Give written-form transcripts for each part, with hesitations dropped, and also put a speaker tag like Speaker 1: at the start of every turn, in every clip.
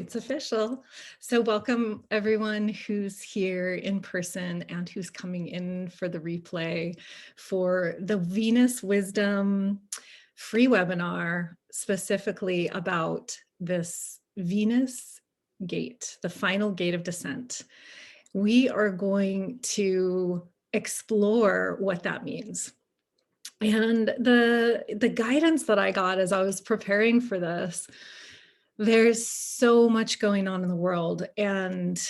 Speaker 1: It's official. So welcome everyone who's here in person and who's coming in for the replay for the Venus Wisdom free webinar, specifically about this Venus gate, the final gate of descent. We are going to explore what that means. And the guidance that I got as I was preparing for this, there's so much going on in the world, and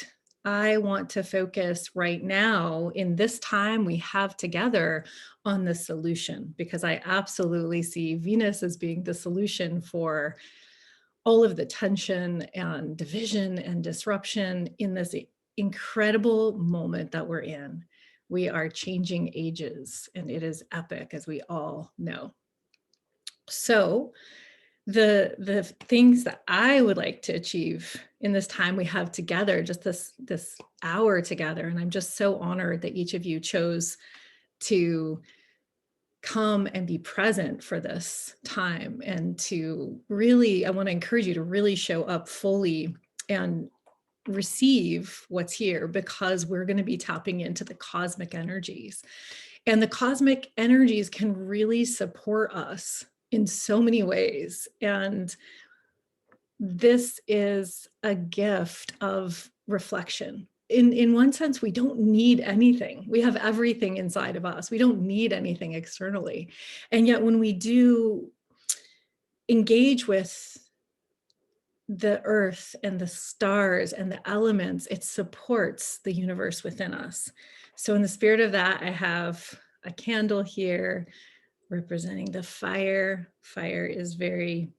Speaker 1: I want to focus right now in this time we have together on the solution, because I absolutely see Venus as being the solution for all of the tension and division and disruption in this incredible moment that we're in. We are changing ages, and it is epic, as we all know. So the things that I would like to achieve in this time we have together, just this hour together, and I'm just so honored that each of you chose to come and be present for this time, and to really, I want to encourage you to really show up fully and receive what's here, because we're going to be tapping into the cosmic energies. And the cosmic energies can really support us in so many ways. And this is a gift of reflection. In one sense, we don't need anything. We have everything inside of us. We don't need anything externally. And yet when we do engage with the earth and the stars and the elements, it supports the universe within us. So in the spirit of that, I have a candle here representing the fire. Fire is very,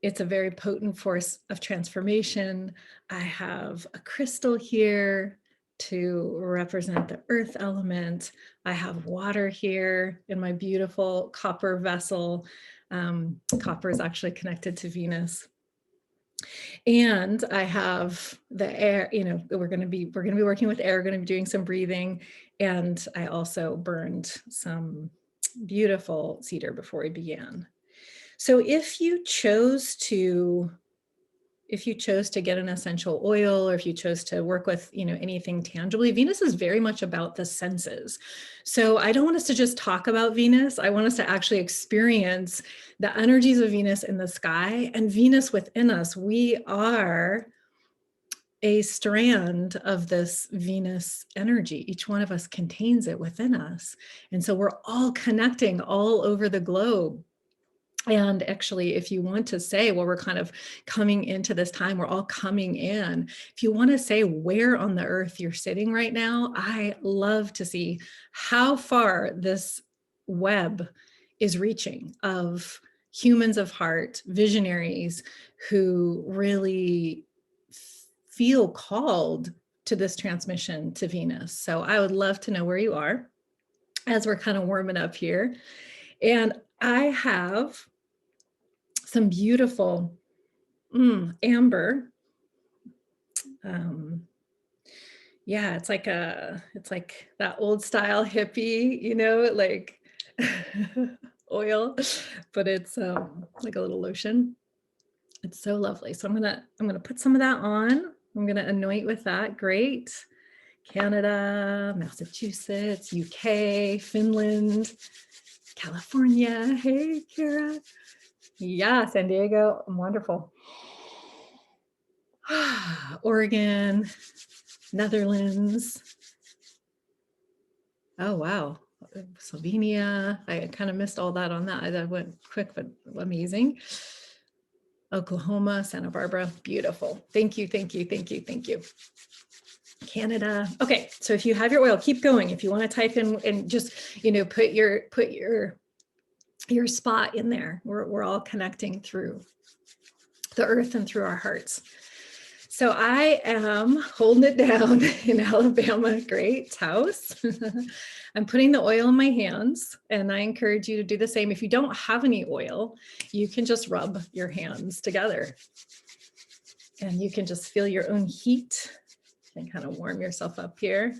Speaker 1: it's a very potent force of transformation. I have a crystal here to represent the earth element. I have water here in my beautiful copper vessel. Copper is actually connected to Venus. And I have the air, you know, we're going to be working with air, going to be doing some breathing. And I also burned some beautiful cedar before we began. So if you chose to get an essential oil, or if you chose to work with, you know, anything tangibly, Venus is very much about the senses. So I don't want us to just talk about Venus. I want us to actually experience the energies of Venus in the sky and Venus within us. We are a strand of this Venus energy. Each one of us contains it within us. And so we're all connecting all over the globe. And actually, if you want to say, well, we're kind of coming into this time, we're all coming in. If you want to say where on the earth you're sitting right now, I love to see how far this web is reaching of humans of heart, visionaries who really feel called to this transmission to Venus. So I would love to know where you are as we're kind of warming up here. And I have some beautiful amber. Yeah, it's like that old style hippie, you know, like oil, but it's like a little lotion. It's so lovely. So I'm gonna put some of that on. I'm gonna anoint with that. Great. Canada, Massachusetts, UK, Finland, California. Hey, Kara. Yeah, San Diego. Wonderful. Oregon, Netherlands. Oh, wow. Slovenia. I kind of missed all that on that. I went quick, but amazing. Oklahoma, Santa Barbara. Beautiful. Thank you, thank you, thank you, thank you. Canada. Okay, so if you have your oil, keep going. If you want to type in and just, you know, put your spot in there. We're all connecting through the earth and through our hearts. So I am holding it down in Alabama. Great house. I'm putting the oil in my hands, and I encourage you to do the same. If you don't have any oil, you can just rub your hands together, and you can just feel your own heat and kind of warm yourself up here.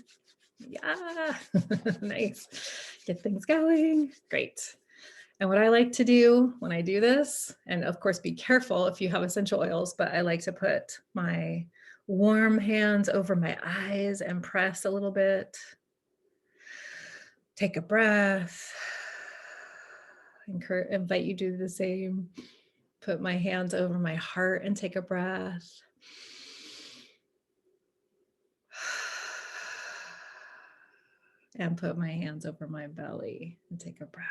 Speaker 1: Yeah, nice. Get things going. Great. And what I like to do when I do this, and of course, be careful if you have essential oils, but I like to put my warm hands over my eyes and press a little bit. Take a breath. Invite you to do the same. Put my hands over my heart and take a breath. And put my hands over my belly and take a breath.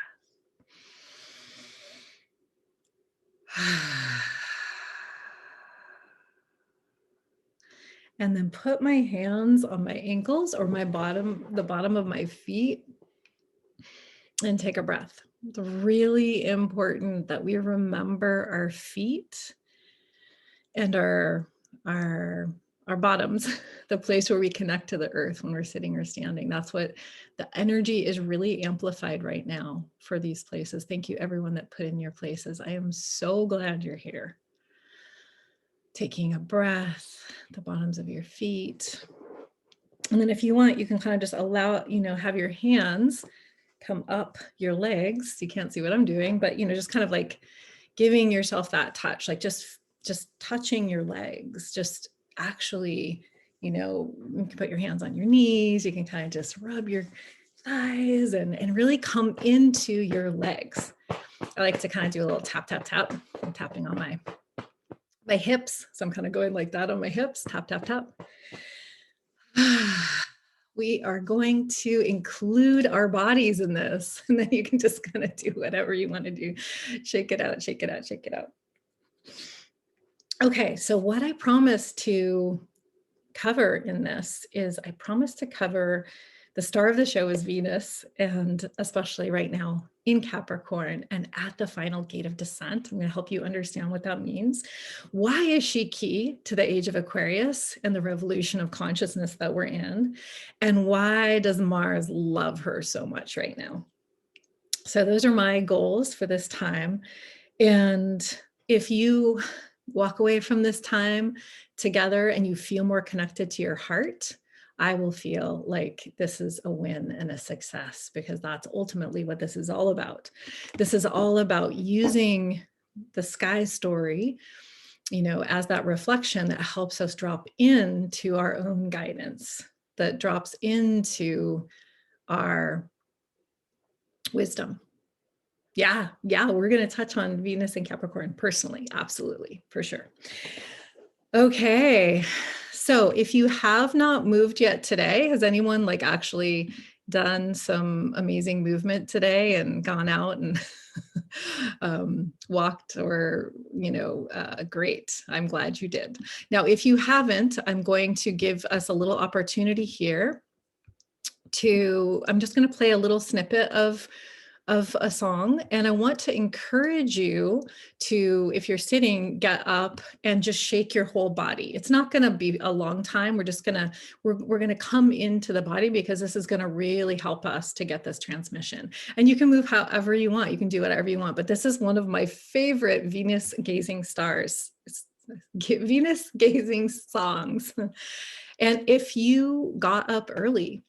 Speaker 1: And then put my hands on my ankles or the bottom of my feet, and take a breath. It's really important that we remember our feet and our bottoms, the place where we connect to the earth when we're sitting or standing. That's what the energy is really amplified right now for these places. Thank you, everyone that put in your places. I am so glad you're here. Taking a breath, the bottoms of your feet. And then if you want, you can kind of just allow, have your hands come up your legs. You can't see what I'm doing, but, just kind of like giving yourself that touch, like just touching your legs, just actually, you can put your hands on your knees. You can kind of just rub your thighs and really come into your legs. I like to kind of do a little tap, tap, tap. I'm tapping on my hips. So I'm kind of going like that on my hips, tap, tap, tap. We are going to include our bodies in this, and then you can just kind of do whatever you want to do. Shake it out, shake it out, shake it out. Okay, so what I promised to cover in this is I promised to cover the star of the show is Venus, and especially right now in Capricorn and at the final gate of descent. I'm going to help you understand what that means. Why is she key to the age of Aquarius and the revolution of consciousness that we're in? And why does Mars love her so much right now? So those are my goals for this time. And if you walk away from this time together and you feel more connected to your heart, I will feel like this is a win and a success, because that's ultimately what this is all about. This is all about using the sky story, as that reflection that helps us drop into our own guidance, that drops into our wisdom. Yeah, we're going to touch on Venus and Capricorn personally. Absolutely, for sure. Okay, so if you have not moved yet today, has anyone actually done some amazing movement today and gone out and walked or, great. I'm glad you did. Now, if you haven't, I'm going to give us a little opportunity here I'm just going to play a little snippet of a song, and I want to encourage you to, if you're sitting, get up and just shake your whole body. It's not going to be a long time. We're just we're going to come into the body, because this is going to really help us to get this transmission. And you can move however you want. You can do whatever you want, but this is one of my favorite Venus gazing Venus gazing songs. And if you got up early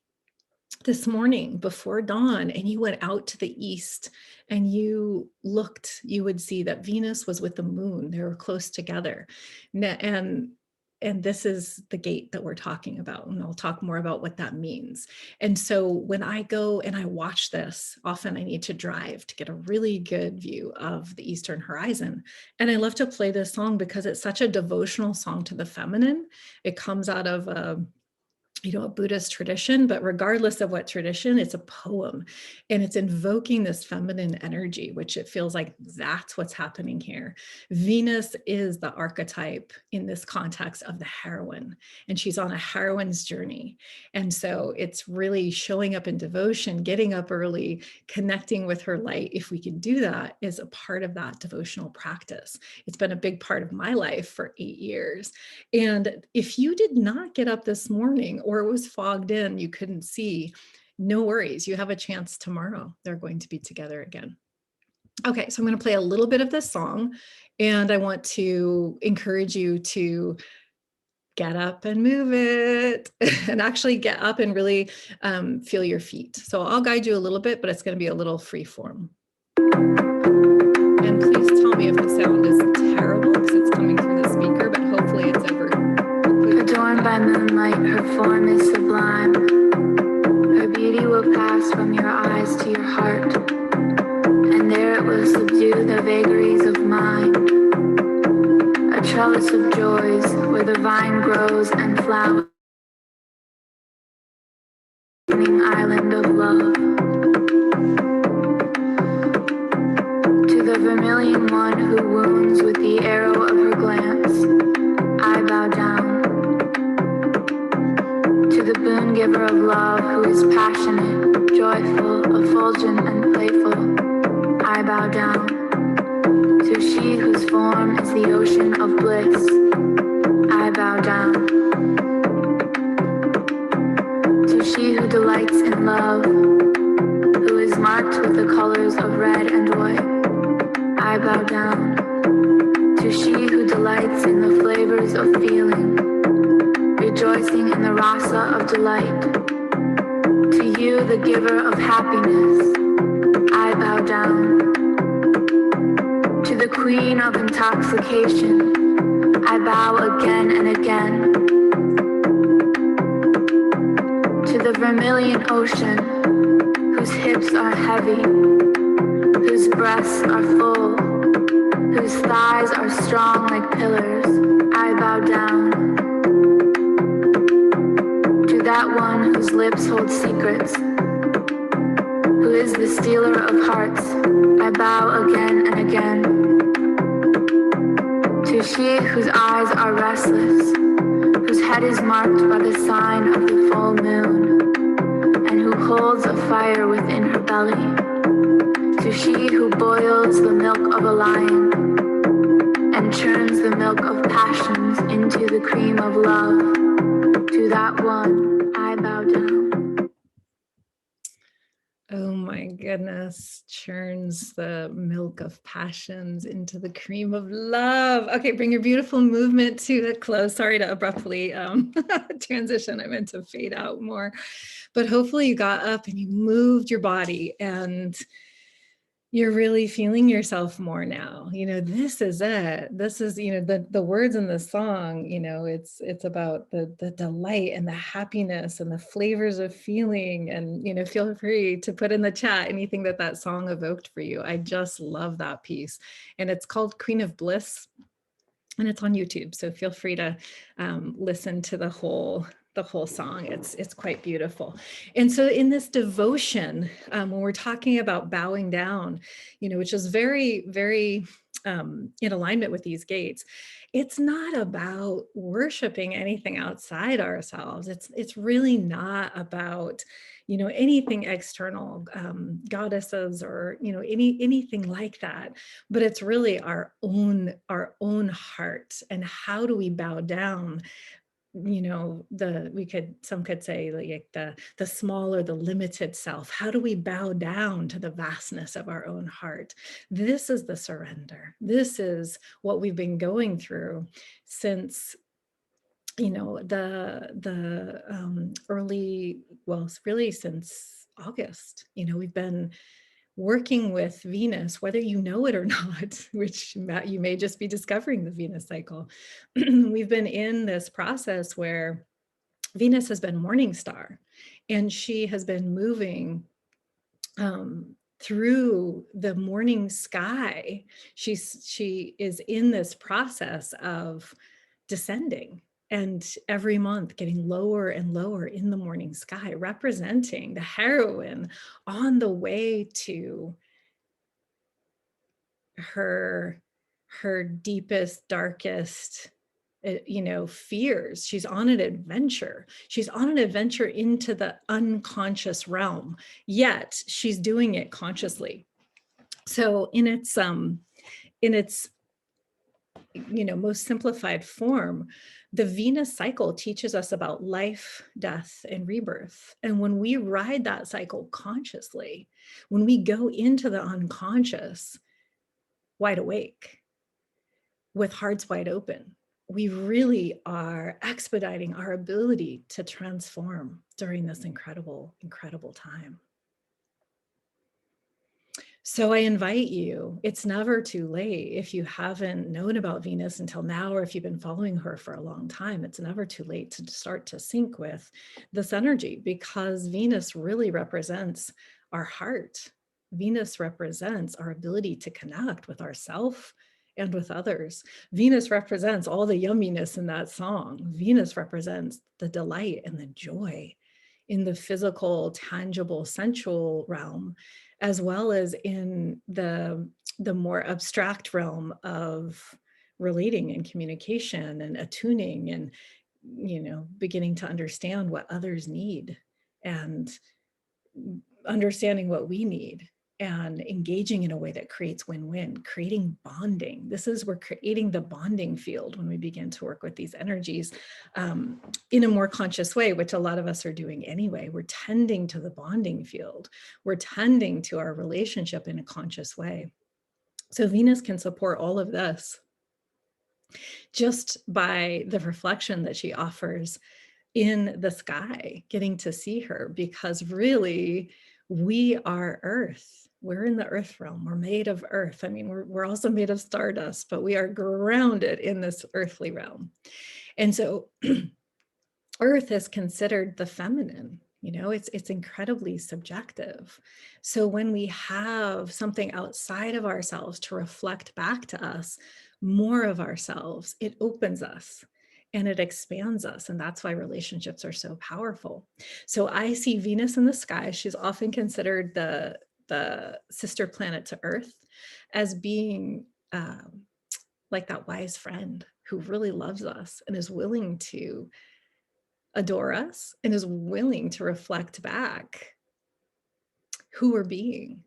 Speaker 1: this morning before dawn and you went out to the east and you looked, you would see that Venus was with the moon. They were close together. And this is the gate that we're talking about. And I'll talk more about what that means. And so when I go and I watch this, often I need to drive to get a really good view of the eastern horizon. And I love to play this song because it's such a devotional song to the feminine. It comes out of a Buddhist tradition, but regardless of what tradition, it's a poem, and it's invoking this feminine energy, which it feels like that's what's happening here. Venus is the archetype in this context of the heroine, and she's on a heroine's journey. And so it's really showing up in devotion, getting up early, connecting with her light. If we can do that, is a part of that devotional practice. It's been a big part of my life for 8 years. And if you did not get up this morning, or it was fogged in, you couldn't see, no worries. You have a chance tomorrow. They're going to be together again. Okay, so I'm going to play a little bit of this song, and I want to encourage you to get up and move it and actually get up and really feel your feet. So I'll guide you a little bit, but it's going to be a little free form. And please tell me if the sound is terrible because it's coming through the speaker, but hopefully it's ever.
Speaker 2: Adorned by moonlight, her form is sublime. Her beauty will pass from your eyes to your heart, and there it will subdue the vagaries of mind. A trellis of joys where the vine grows and flowers. Island of love. To the vermilion one who wounds with the arrow of her glance, I bow down. To the boon giver of love who is passionate, joyful, effulgent, and playful, I bow down. To she whose form is the ocean of bliss, I bow down. To she who delights in love, who is marked with the colors of red and white, I bow down. To she who delights in the flavors of feeling, rejoicing in the rasa of delight. To you, the giver of happiness, I bow down. To the queen of intoxication, I bow again and again. To the vermilion ocean, whose hips are heavy, whose breasts are full, whose thighs are strong like pillars, I bow down. To that one whose lips hold secrets, who is the stealer of hearts, I bow again and again. To she whose eyes are restless, whose head is marked by the sign of the full moon, and who holds a fire within her belly. To she who boils the milk of a lion, and churns the milk of passions into the cream of love. To that one, I bow down.
Speaker 1: Oh my goodness, churns the milk of passions into the cream of love. Okay, bring your beautiful movement to a close. Sorry to abruptly transition. I meant to fade out more, but hopefully you got up and you moved your body and you're really feeling yourself more now. You know, this is it. This is, you know, the words in the song, you know, it's about the delight and the happiness and the flavors of feeling. And, you know, feel free to put in the chat anything that song evoked for you. I just love that piece. And it's called Queen of Bliss. And it's on YouTube. So feel free to listen to the whole song. It's quite beautiful. And so in this devotion, when we're talking about bowing down, you know, which is very, very in alignment with these gates, it's not about worshiping anything outside ourselves. It's really not about, you know, anything external, goddesses or, you know, anything like that, but it's really our own heart. And how do we bow down? You know, some could say like the small or the limited self. How do we bow down to the vastness of our own heart? This is the surrender. This is what we've been going through since, you know, the early, well, really since August. You know, we've been working with Venus, whether you know it or not, which you may just be discovering the Venus cycle. We've been in this process where Venus has been morning star, and she has been moving through the morning sky. She is in this process of descending, and every month getting lower and lower in the morning sky, representing the heroine on the way to her deepest, darkest, you know, fears. She's on an adventure. She's on an adventure into the unconscious realm, yet she's doing it consciously. So in its you know, most simplified form, the Venus cycle teaches us about life, death, and rebirth. And when we ride that cycle consciously, when we go into the unconscious, wide awake, with hearts wide open, we really are expediting our ability to transform during this incredible, incredible time. So I invite you, it's never too late. If you haven't known about Venus until now, or if you've been following her for a long time, it's never too late to start to sync with this energy, because Venus really represents our heart. Venus represents our ability to connect with ourselves and with others. Venus represents all the yumminess in that song. Venus represents the delight and the joy in the physical, tangible, sensual realm, as well as in the more abstract realm of relating and communication and attuning and, beginning to understand what others need and understanding what we need and engaging in a way that creates win-win, creating bonding. We're creating the bonding field when we begin to work with these energies in a more conscious way, which a lot of us are doing anyway. We're tending to the bonding field. We're tending to our relationship in a conscious way. So Venus can support all of this just by the reflection that she offers in the sky, getting to see her, because really we are Earth. We're in the Earth realm. We're made of Earth. I mean, we're also made of stardust, but we are grounded in this earthly realm. And so Earth is considered the feminine. It's incredibly subjective. So when we have something outside of ourselves to reflect back to us more of ourselves, it opens us and it expands us. And that's why relationships are so powerful. So I see Venus in the sky. She's often considered the sister planet to Earth, as being like that wise friend who really loves us and is willing to adore us and is willing to reflect back who we're being,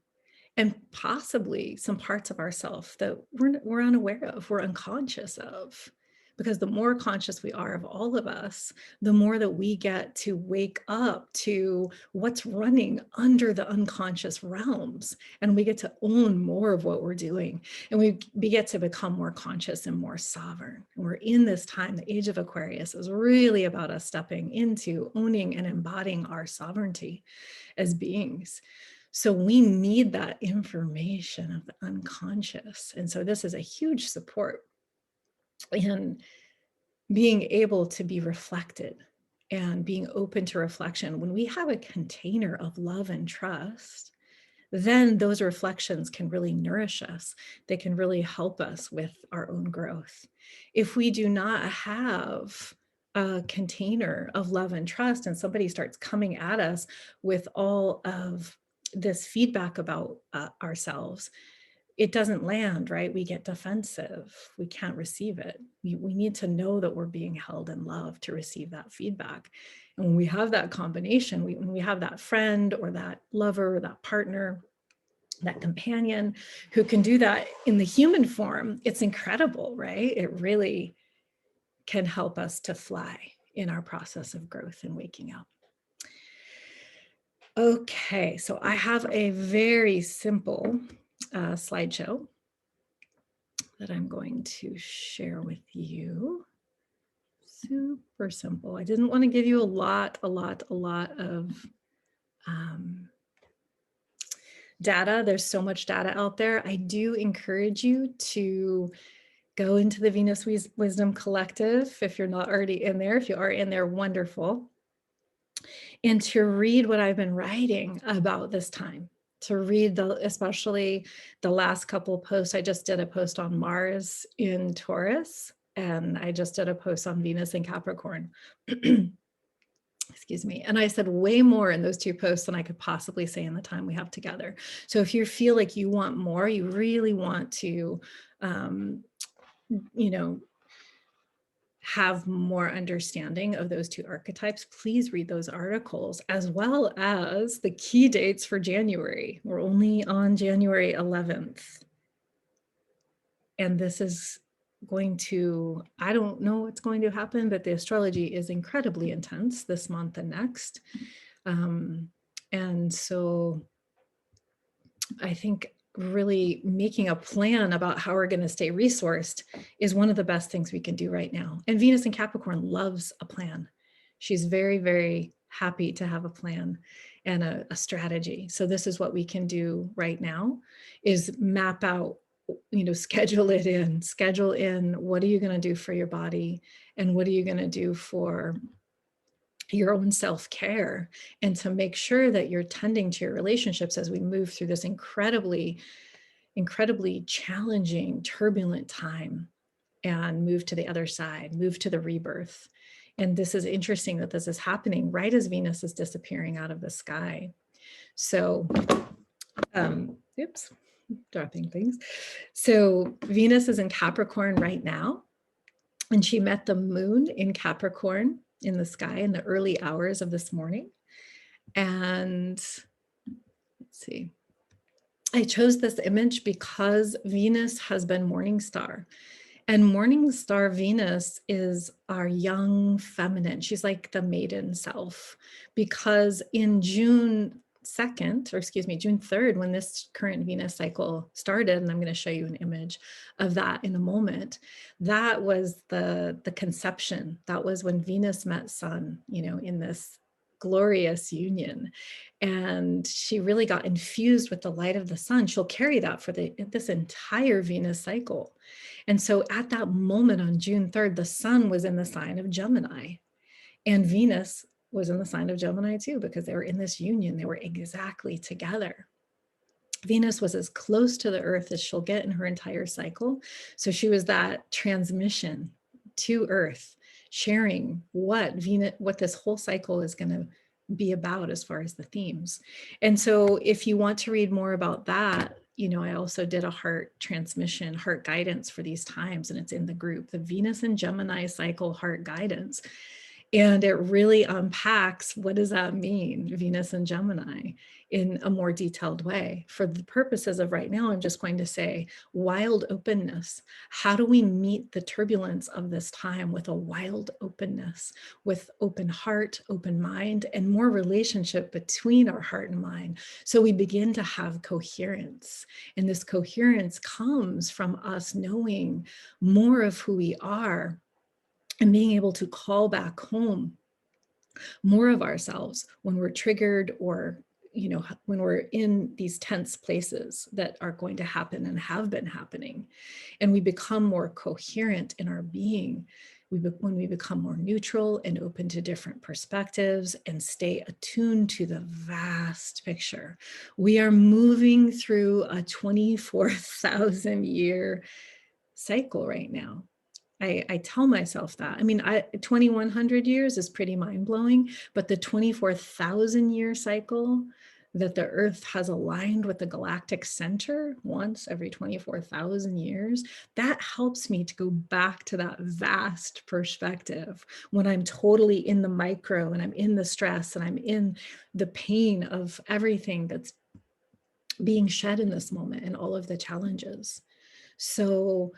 Speaker 1: and possibly some parts of ourselves that we're unaware of, we're unconscious of. Because the more conscious we are of all of us, the more that we get to wake up to what's running under the unconscious realms. And we get to own more of what we're doing. And we get to become more conscious and more sovereign. And we're in this time, the age of Aquarius is really about us stepping into owning and embodying our sovereignty as beings. So we need that information of the unconscious. And so this is a huge support in being able to be reflected and being open to reflection. When we have a container of love and trust, then those reflections can really nourish us. They can really help us with our own growth. If we do not have a container of love and trust, and somebody starts coming at us with all of this feedback about ourselves, it doesn't land, right? We get defensive. We can't receive it. We need to know that we're being held in love to receive that feedback. And when we have that combination, when we have that friend or that lover, or that partner, that companion who can do that in the human form, it's incredible, right? It really can help us to fly in our process of growth and waking up. Okay, so I have a very simple slideshow that I'm going to share with you. Super simple. I didn't want to give you a lot of data. There's so much data out there. I do encourage you to go into the Venus Wisdom Collective if you're not already in there. If you are in there, wonderful. And to read what I've been writing about this time, to read especially the last couple of posts. I just did a post on Mars in Taurus, and I just did a post on Venus in Capricorn. Excuse me. And I said way more in those two posts than I could possibly say in the time we have together. So if you feel like you want more, you really want to, have more understanding of those two archetypes, please read those articles, as well as the key dates for January. We're only on January 11th. And this is going to, I don't know what's going to happen, but the astrology is incredibly intense this month and next. And so I think really making a plan about how we're going to stay resourced is one of the best things we can do right now. And Venus in Capricorn loves a plan. She's very, very happy to have a plan. and a strategy. So this is what we can do right now, is map out, schedule in what are you going to do for your body, and what are you going to do for your own self-care, and to make sure that you're tending to your relationships as we move through this incredibly challenging, turbulent time, and move to the other side, move to the rebirth. And this is interesting that this is happening right as Venus is disappearing out of the sky. So, oops, dropping things. So Venus is in Capricorn right now, and she met the moon in Capricorn in the sky in the early hours of this morning. And let's see, I chose this image because Venus has been morning star. And morning star Venus is our young feminine. She's like the maiden self, because in June 3rd, when this current Venus cycle started, and I'm going to show you an image of that in a moment, that was the conception. That was when Venus met Sun, in this glorious union. And she really got infused with the light of the sun. She'll carry that for this entire Venus cycle. And so at that moment on June 3rd, the sun was in the sign of Gemini, and Venus was in the sign of Gemini too, because they were in this union. They were exactly together. Venus was as close to the earth as she'll get in her entire cycle. So she was that transmission to earth, sharing what this whole cycle is going to be about as far as the themes. And so if you want to read more about that, I also did a heart transmission, heart guidance for these times, and it's in the group, the Venus and Gemini cycle heart guidance. And it really unpacks, what does that mean, Venus and Gemini, in a more detailed way. For the purposes of right now, I'm just going to say wild openness. How do we meet the turbulence of this time with a wild openness, with open heart, open mind, and more relationship between our heart and mind? So we begin to have coherence. And this coherence comes from us knowing more of who we are, and being able to call back home more of ourselves when we're triggered, or when we're in these tense places that are going to happen and have been happening. And we become more coherent in our being when we become more neutral and open to different perspectives and stay attuned to the vast picture. We are moving through a 24,000 year cycle right now. I tell myself that. I mean, 2,100 years is pretty mind-blowing, but the 24,000 year cycle that the Earth has aligned with the galactic center once every 24,000 years, that helps me to go back to that vast perspective when I'm totally in the micro, and I'm in the stress, and I'm in the pain of everything that's being shed in this moment, and all of the challenges. So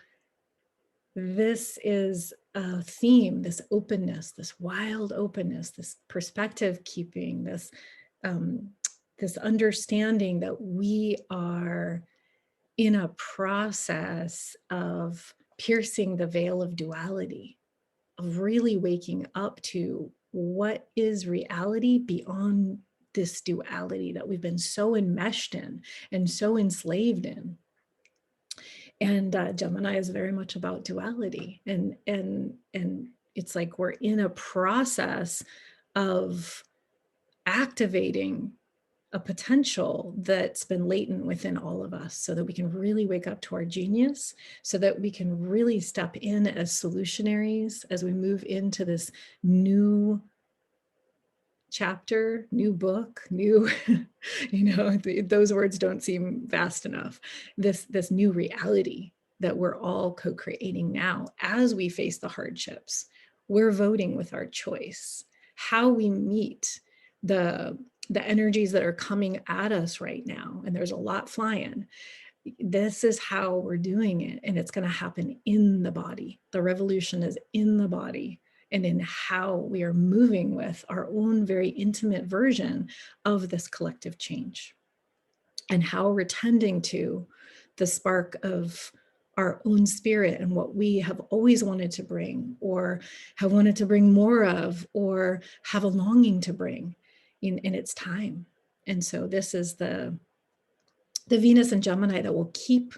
Speaker 1: this is a theme, this openness, this wild openness, this perspective keeping, this understanding that we are in a process of piercing the veil of duality, of really waking up to what is reality beyond this duality that we've been so enmeshed in and so enslaved in. And Gemini is very much about duality, and it's like we're in a process of activating a potential that's been latent within all of us, so that we can really wake up to our genius, so that we can really step in as solutionaries as we move into this new chapter, new book, new, those words don't seem vast enough. This new reality that we're all co-creating now as we face the hardships. We're voting with our choice. How we meet the energies that are coming at us right now, and there's a lot flying. This is how we're doing it, and it's going to happen in the body. The revolution is in the body, and in how we are moving with our own very intimate version of this collective change, and how we're tending to the spark of our own spirit and what we have always wanted to bring, or have wanted to bring more of, or have a longing to bring in its time. And so this is the Venus and Gemini that will keep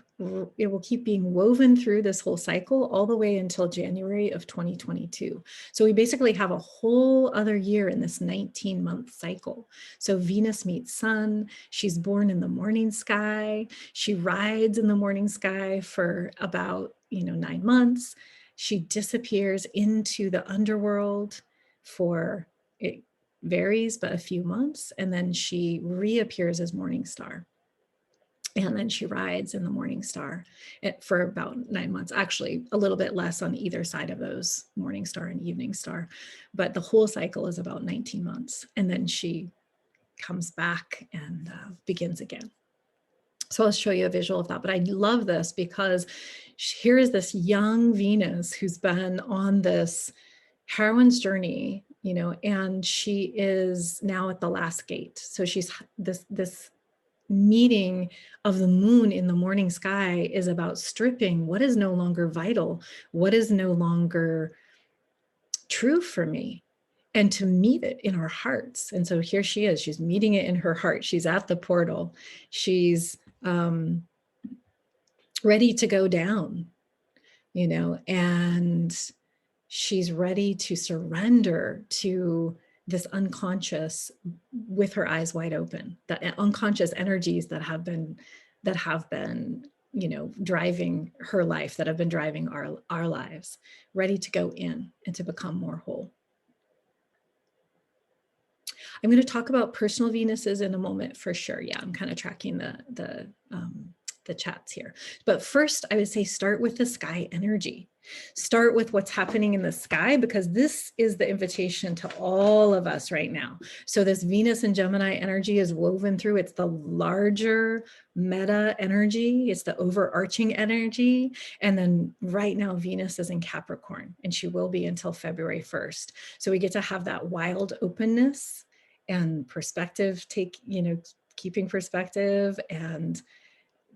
Speaker 1: being woven through this whole cycle all the way until January of 2022. So we basically have a whole other year in this 19-month cycle. So Venus meets Sun. She's born in the morning sky. She rides in the morning sky for about 9 months. She disappears into the underworld for, it varies, but a few months, and then she reappears as morning star. And then she rides in the morning star for about 9 months, actually a little bit less on either side of those, morning star and evening star. But the whole cycle is about 19 months. And then she comes back and begins again. So I'll show you a visual of that. But I love this because here is this young Venus who's been on this heroine's journey, and she is now at the last gate. So she's this meeting of the moon in the morning sky is about stripping what is no longer vital, what is no longer true for me, and to meet it in our hearts. And so here she is, she's meeting it in her heart. She's at the portal. She's ready to go down, and she's ready to surrender to this unconscious with her eyes wide open, the unconscious energies that have been driving her life, that have been driving our lives, ready to go in and to become more whole. I'm going to talk about personal Venuses in a moment for sure. Yeah, I'm kind of tracking the chats here. But first, I would say start with the sky energy. Start with what's happening in the sky, because this is the invitation to all of us right now. So this Venus and Gemini energy is woven through. It's the larger meta energy. It's the overarching energy. And then right now, Venus is in Capricorn, and she will be until February 1st. So we get to have that wild openness and perspective, keeping perspective, and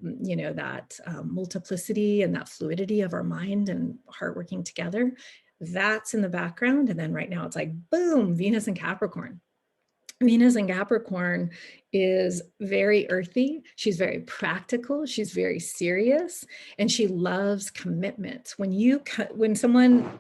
Speaker 1: that multiplicity and that fluidity of our mind and heart working together. That's in the background. And then right now it's like, boom, Venus and Capricorn. Venus in Capricorn is very earthy. She's very practical. She's very serious, and she loves commitment. When someone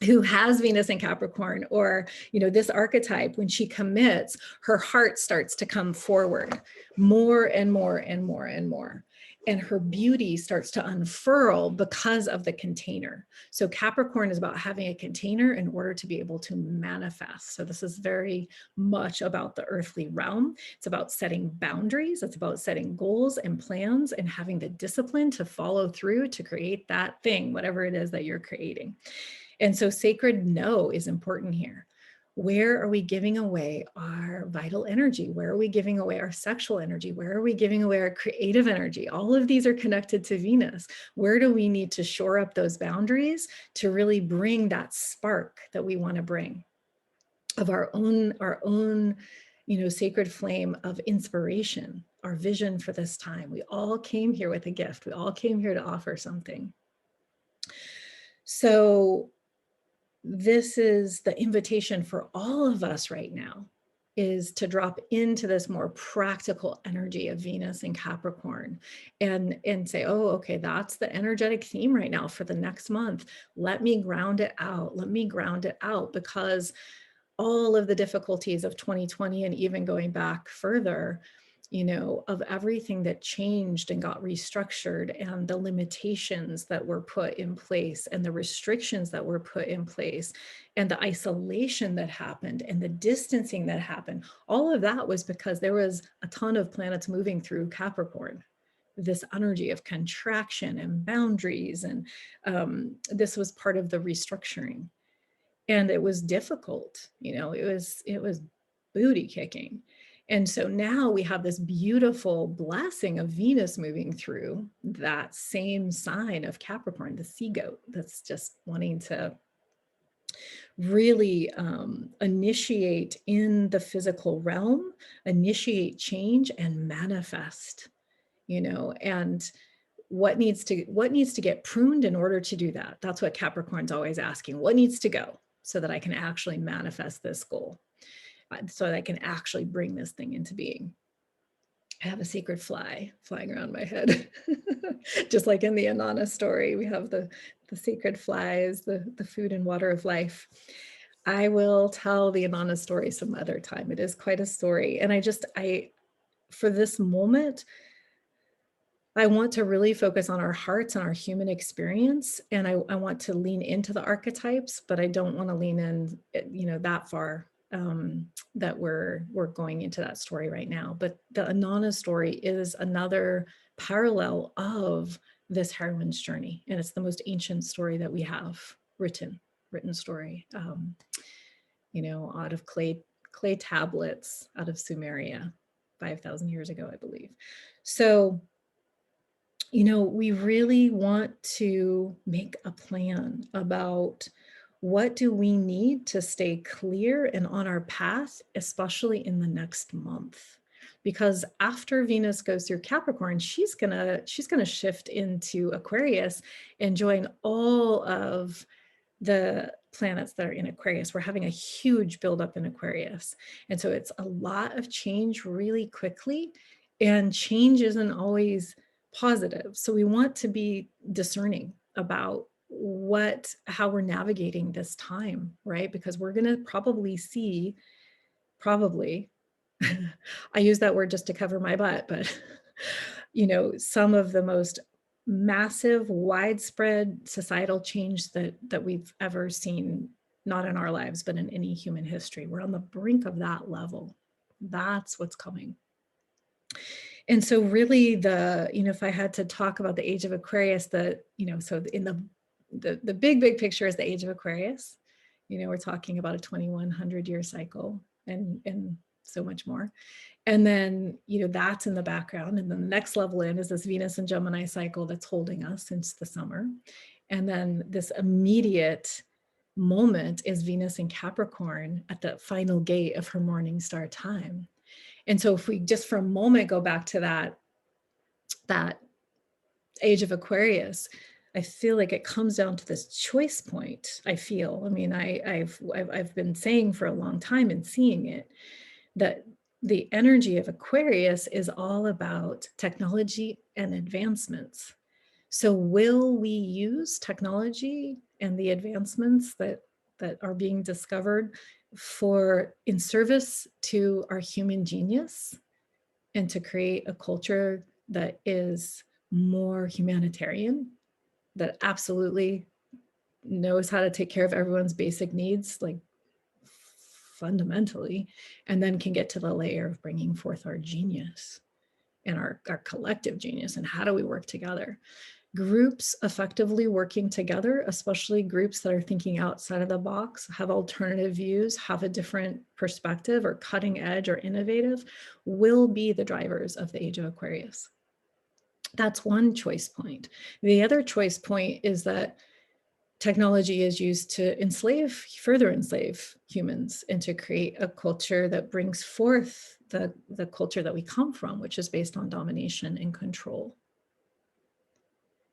Speaker 1: who has Venus in Capricorn, or, this archetype, when she commits, her heart starts to come forward more and more and more and more. And her beauty starts to unfurl because of the container. So Capricorn is about having a container in order to be able to manifest. So this is very much about the earthly realm. It's about setting boundaries. It's about setting goals and plans and having the discipline to follow through to create that thing, whatever it is that you're creating. And so sacred no is important here. Where are we giving away our vital energy? Where are we giving away our sexual energy? Where are we giving away our creative energy? All of these are connected to Venus. Where do we need to shore up those boundaries to really bring that spark that we want to bring of our own, sacred flame of inspiration, our vision for this time? We all came here with a gift. We all came here to offer something. So this is the invitation for all of us right now, is to drop into this more practical energy of Venus and Capricorn and say, oh, okay, that's the energetic theme right now for the next month. Let me ground it out. Let me ground it out, because all of the difficulties of 2020 and even going back further, of everything that changed and got restructured, and the limitations that were put in place, and the restrictions that were put in place, and the isolation that happened, and the distancing that happened, all of that was because there was a ton of planets moving through Capricorn, this energy of contraction and boundaries. And this was part of the restructuring. And it was difficult, it was booty kicking. And so now we have this beautiful blessing of Venus moving through that same sign of Capricorn, the sea goat, that's just wanting to really initiate in the physical realm, initiate change and manifest, and what needs to get pruned in order to do that? That's what Capricorn's always asking. What needs to go so that I can actually manifest this goal? So that I can actually bring this thing into being. I have a secret fly flying around my head. Just like in the Anana story, we have the sacred flies, the food and water of life. I will tell the Anana story some other time. It is quite a story. And for this moment, I want to really focus on our hearts and our human experience. And I want to lean into the archetypes, but I don't want to lean in, that far, that we're going into that story right now. But the Anana story is another parallel of this heroine's journey. And it's the most ancient story that we have written story, out of clay tablets out of Sumeria 5,000 years ago, I believe. So, we really want to make a plan about what do we need to stay clear and on our path, especially in the next month. Because after Venus goes through Capricorn, she's gonna shift into Aquarius and join all of the planets that are in Aquarius. We're having a huge buildup in Aquarius. And so it's a lot of change really quickly, and change isn't always positive. So we want to be discerning about how we're navigating this time, right? Because we're going to probably see, I use that word just to cover my butt, but some of the most massive, widespread societal change that we've ever seen, not in our lives, but in any human history. We're on the brink of that level. That's what's coming. And so really if I had to talk about the age of Aquarius, so in the big picture is the age of Aquarius. We're talking about a 2,100 year cycle and so much more. And then, that's in the background. And then the next level in is this Venus and Gemini cycle that's holding us since the summer. And then this immediate moment is Venus in Capricorn at the final gate of her morning star time. And so if we just for a moment go back to that age of Aquarius, I feel like it comes down to this choice point. I've been saying for a long time and seeing it, that the energy of Aquarius is all about technology and advancements. So will we use technology and the advancements that are being discovered in service to our human genius and to create a culture that is more humanitarian, that absolutely knows how to take care of everyone's basic needs, like fundamentally, and then can get to the layer of bringing forth our genius and our collective genius, and how do we work together? Groups effectively working together, especially groups that are thinking outside of the box, have alternative views, have a different perspective, or cutting edge or innovative, will be the drivers of the age of Aquarius. That's one choice point. The other choice point is that technology is used to further enslave humans, and to create a culture that brings forth the culture that we come from, which is based on domination and control.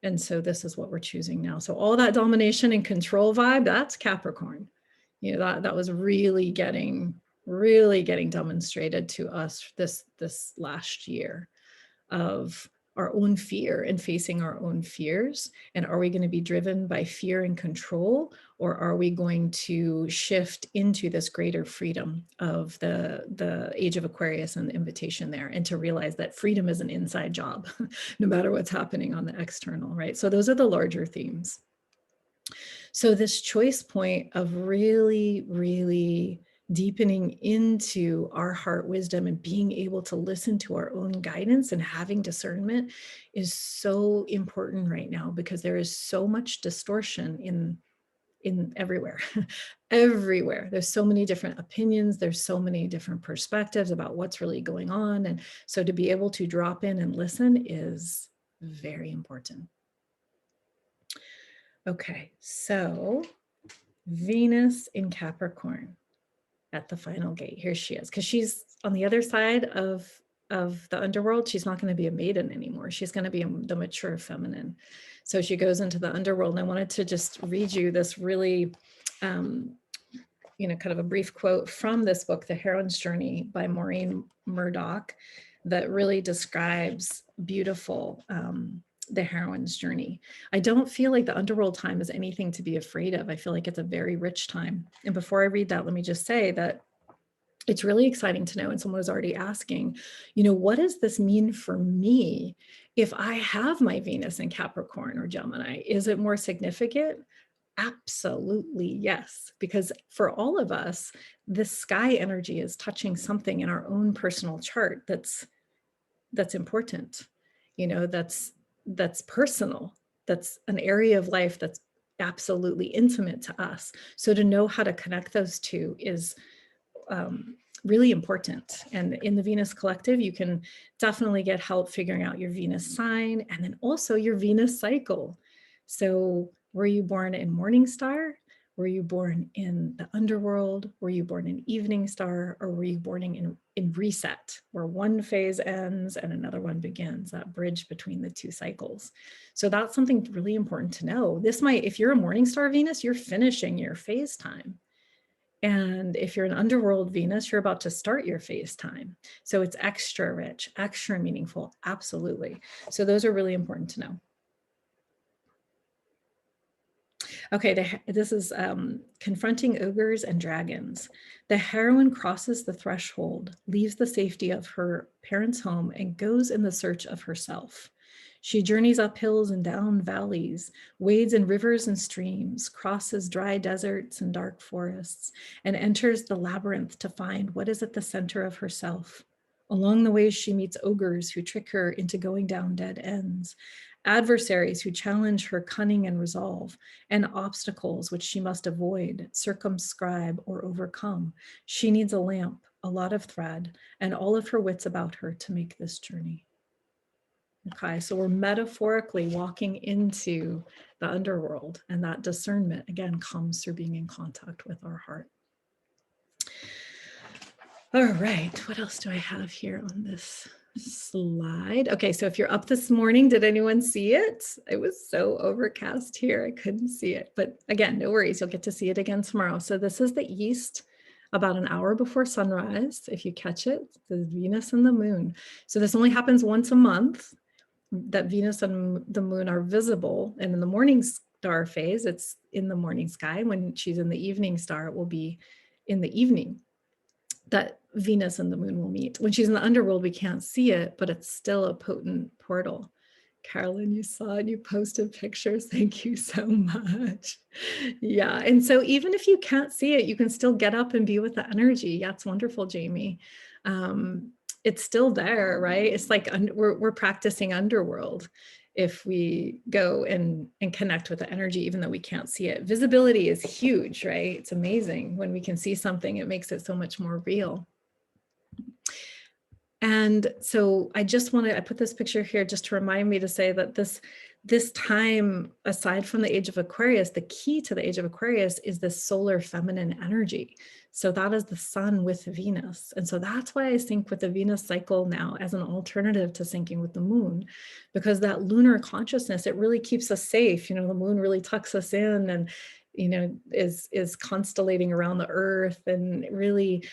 Speaker 1: And so this is what we're choosing now. So all that domination and control vibe, that's Capricorn. That was really getting demonstrated to us this last year, of our own fear and facing our own fears. And are we going to be driven by fear and control, or are we going to shift into this greater freedom of the age of Aquarius and the invitation there, and to realize that freedom is an inside job, no matter what's happening on the external, right? So those are the larger themes. So this choice point of really, really deepening into our heart wisdom and being able to listen to our own guidance and having discernment is so important right now, because there is so much distortion in everywhere. Everywhere. There's so many different opinions. There's so many different perspectives about what's really going on. And so to be able to drop in and listen is very important. Okay, so Venus in Capricorn at the final gate. Here she is, because she's on the other side of the underworld. She's not going to be a maiden anymore. She's going to be the mature feminine. So she goes into the underworld. And I wanted to just read you this really, kind of a brief quote from this book, The Heroine's Journey by Maureen Murdoch. that really describes beautiful, the heroine's journey. I don't feel like the underworld time is anything to be afraid of. I feel like it's a very rich time. And before I read that, let me just say that it's really exciting to know, and someone was already asking, what does this mean for me if I have my Venus in Capricorn or Gemini? Is it more significant? Absolutely, yes. Because for all of us, this sky energy is touching something in our own personal chart that's important, that's personal, that's an area of life that's absolutely intimate to us. So to know how to connect those two is really important. And in the Venus Collective, you can definitely get help figuring out your Venus sign and then also your Venus cycle. So were you born in Morning Star? Were you born in the underworld? Were you born in Evening Star? Or were you born in Reset, where one phase ends and another one begins, that bridge between the two cycles? So that's something really important to know. This might, if you're a Morning Star Venus, you're finishing your phase time. And if you're an underworld Venus, you're about to start your phase time. So it's extra rich, extra meaningful, absolutely. So those are really important to know. Okay, this is confronting ogres and dragons. The heroine crosses the threshold, leaves the safety of her parents' home, and goes in the search of herself. She journeys up hills and down valleys, wades in rivers and streams, crosses dry deserts and dark forests, and enters the labyrinth to find what is at the center of herself. Along the way, she meets ogres who trick her into going down dead ends, adversaries who challenge her cunning and resolve, and obstacles which she must avoid, circumscribe, or overcome. She needs a lamp, a lot of thread, and all of her wits about her to make this journey. Okay, so we're metaphorically walking into the underworld, and that discernment, again, comes through being in contact with our heart. All right, what else do I have here on this slide? Okay, so if you're up this morning, did anyone see it? It was so overcast here, I couldn't see it. But again, no worries, you'll get to see it again tomorrow. So this is the east, about an hour before sunrise. If you catch it, the Venus and the moon. So this only happens once a month, that Venus and the moon are visible. And in the morning star phase, it's in the morning sky. When she's in the evening star, it will be in the evening that Venus and the moon will meet. When she's in the underworld, we can't see it, but it's still a potent portal. Carolyn, you saw it, you posted pictures. Thank you so much. Yeah, and so even if you can't see it, you can still get up and be with the energy. Yeah, it's wonderful, Jamie. It's still there, right? It's like we're practicing underworld if we go and connect with the energy, even though we can't see it. Visibility is huge, right? It's amazing. When we can see something, it makes it so much more real. And so I put this picture here just to remind me to say that this time, aside from the age of Aquarius, the key to the age of Aquarius is the solar feminine energy. So that is the sun with Venus. And so that's why I sync with the Venus cycle now as an alternative to syncing with the moon, because that lunar consciousness, it really keeps us safe. The moon really tucks us in and is constellating around the earth and really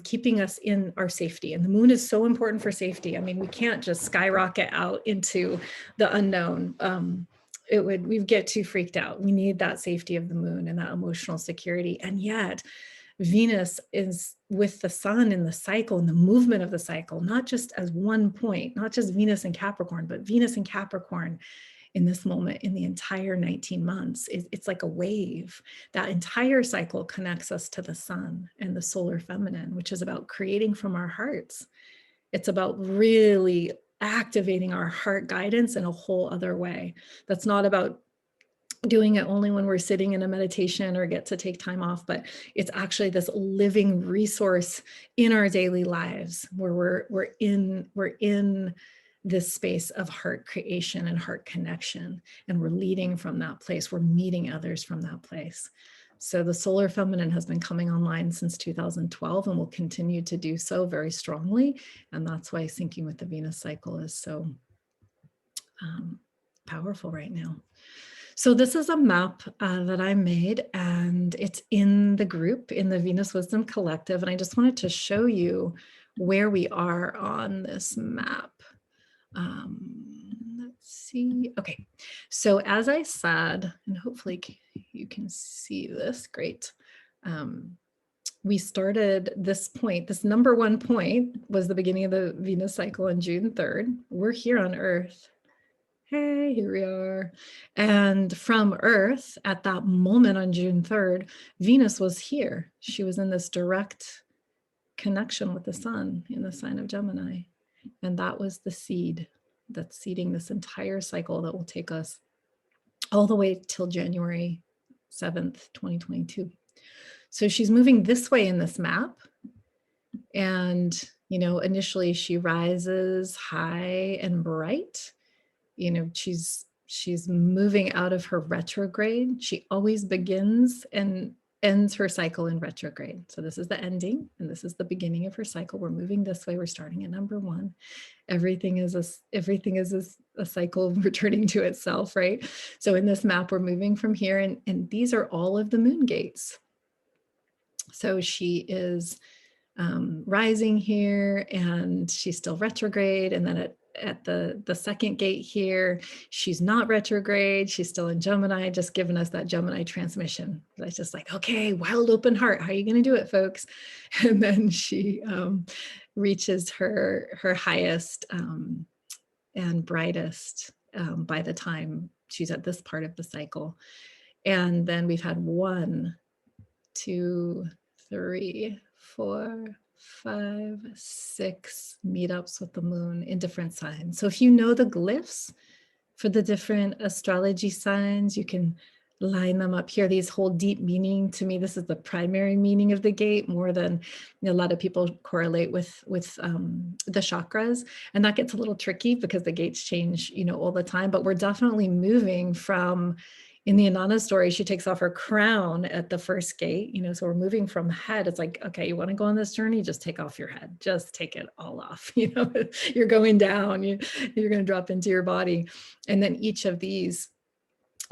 Speaker 1: keeping us in our safety. And the moon is so important for safety. I mean, we can't just skyrocket out into the unknown. We'd get too freaked out. We need that safety of the moon and that emotional security. And yet Venus is with the sun in the cycle and the movement of the cycle, not just as one point, not just Venus and Capricorn, but Venus and Capricorn in this moment, in the entire 19 months. It's like a wave. That entire cycle connects us to the sun and the solar feminine, which is about creating from our hearts. It's about really activating our heart guidance in a whole other way. That's not about doing it only when we're sitting in a meditation or get to take time off, but it's actually this living resource in our daily lives where we're in this space of heart creation and heart connection, and we're leading from that place. We're meeting others from that place. So the solar feminine has been coming online since 2012 and will continue to do so very strongly. And that's why syncing with the Venus cycle is so powerful right now. So this is a map that I made, and it's in the group, in the Venus Wisdom Collective. And I just wanted to show you where we are on this map. Let's see. Okay, so as I said, and hopefully you can see this, great. We started this point, this number one point was the beginning of the Venus cycle on June 3rd. We're here on Earth. Hey, here we are. And from Earth, at that moment on June 3rd, Venus was here. She was in this direct connection with the sun in the sign of Gemini. And that was the seed that's seeding this entire cycle that will take us all the way till January 7th, 2022. So she's moving this way in this map. And, you know, initially she rises high and bright. You know, she's moving out of her retrograde. She always begins and ends her cycle in retrograde. So this is the ending and this is the beginning of her cycle. We're moving this way. We're starting at number one. Everything is a cycle returning to itself, right? So in this map, we're moving from here, and these are all of the moon gates. So she is rising here, and she's still retrograde, and then at the second gate here, she's not retrograde, she's still in Gemini, just giving us that Gemini transmission. It's just like, okay, wild open heart, how are you going to do it, folks? And then she reaches her highest and brightest by the time she's at this part of the cycle. And then we've had 1, 2, 3, 4, 5, 6 meetups with the moon in different signs. So if you know the glyphs for the different astrology signs, you can line them up here. These hold deep meaning. To me, this is the primary meaning of the gate, more than, you know, a lot of people correlate with the chakras, and that gets a little tricky because the gates change, you know, all the time. But we're definitely moving from, in the Inanna story, she takes off her crown at the first gate, you know, so we're moving from head. It's like, okay, you want to go on this journey, just take off your head, just take it all off. You know, you're going down, you're going to drop into your body. And then each of these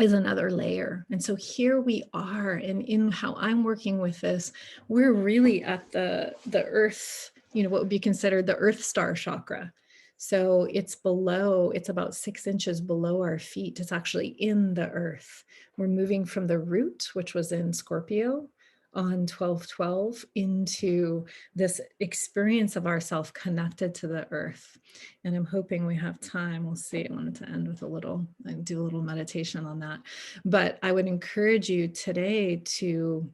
Speaker 1: is another layer. And so here we are, and in how I'm working with this, we're really at the earth, you know, what would be considered the earth star chakra. So it's below, it's about 6 inches below our feet. It's actually in the earth. We're moving from the root, which was in Scorpio on 12/12, into this experience of ourself connected to the earth. And I'm hoping we have time. We'll see. I wanted to end with do a little meditation on that. But I would encourage you today to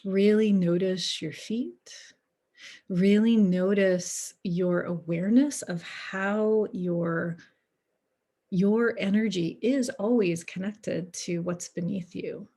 Speaker 1: really notice your feet. Really notice your awareness of how your energy is always connected to what's beneath you,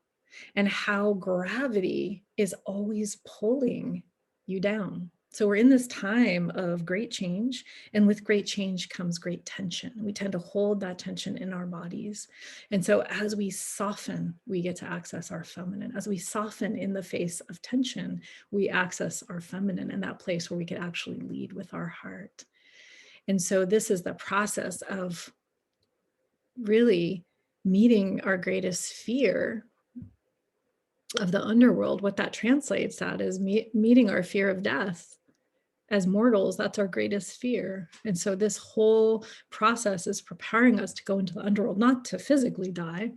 Speaker 1: and how gravity is always pulling you down. So we're in this time of great change, and with great change comes great tension. We tend to hold that tension in our bodies. And so as we soften, we get to access our feminine. As we soften in the face of tension, we access our feminine, in that place where we could actually lead with our heart. And so this is the process of really meeting our greatest fear of the underworld. What that translates at is meeting our fear of death. As mortals, that's our greatest fear. And so this whole process is preparing us to go into the underworld, not to physically die,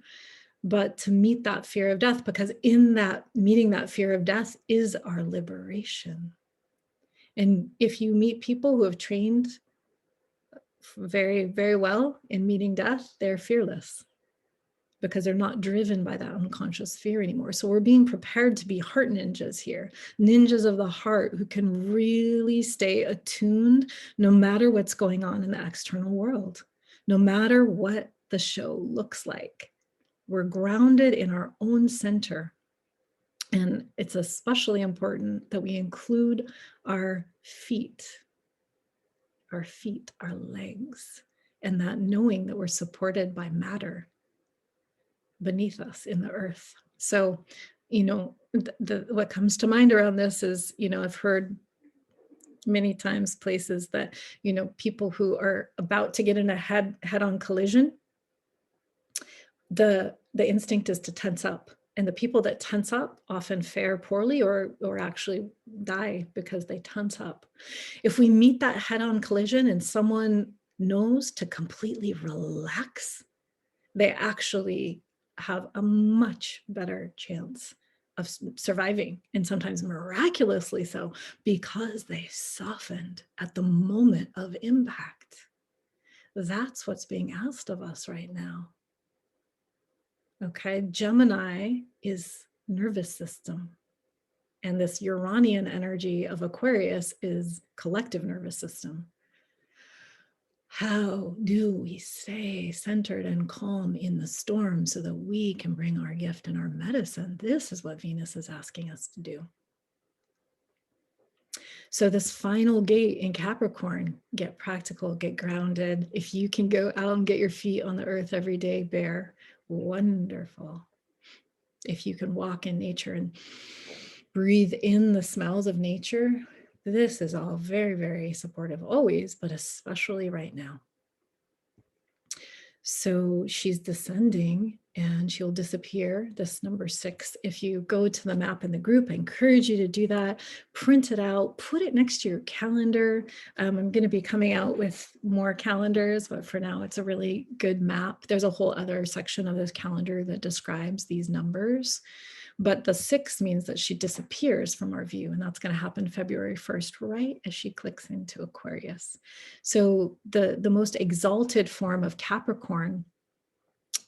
Speaker 1: but to meet that fear of death, because in that meeting that fear of death is our liberation. And if you meet people who have trained very, very well in meeting death, they're fearless, because they're not driven by that unconscious fear anymore. So we're being prepared to be heart ninjas here, ninjas of the heart who can really stay attuned no matter what's going on in the external world, no matter what the show looks like. We're grounded in our own center. And it's especially important that we include our feet, our legs, and that knowing that we're supported by matter beneath us in the earth. So, you know, what comes to mind around this is, you know, I've heard many times places that, you know, people who are about to get in a head-on collision, the instinct is to tense up. And the people that tense up often fare poorly or actually die because they tense up. If we meet that head-on collision and someone knows to completely relax, they actually have a much better chance of surviving, and sometimes miraculously so, because they softened at the moment of impact. That's what's being asked of us right now. Okay, Gemini is nervous system. And this Uranian energy of Aquarius is collective nervous system. How do we stay centered and calm in the storm so that we can bring our gift and our medicine? This is what Venus is asking us to do. So this final gate in Capricorn, get practical, get grounded. If you can go out and get your feet on the earth every day, bear, wonderful. If you can walk in nature and breathe in the smells of nature, this is all very, very supportive always, but especially right now. So she's descending and she'll disappear, this number 6. If you go to the map in the group, I encourage you to do that. Print it out, put it next to your calendar. I'm going to be coming out with more calendars, but for now it's a really good map. There's a whole other section of this calendar that describes these numbers. But the 6 means that she disappears from our view, and that's going to happen February 1st, right as she clicks into Aquarius. So the most exalted form of Capricorn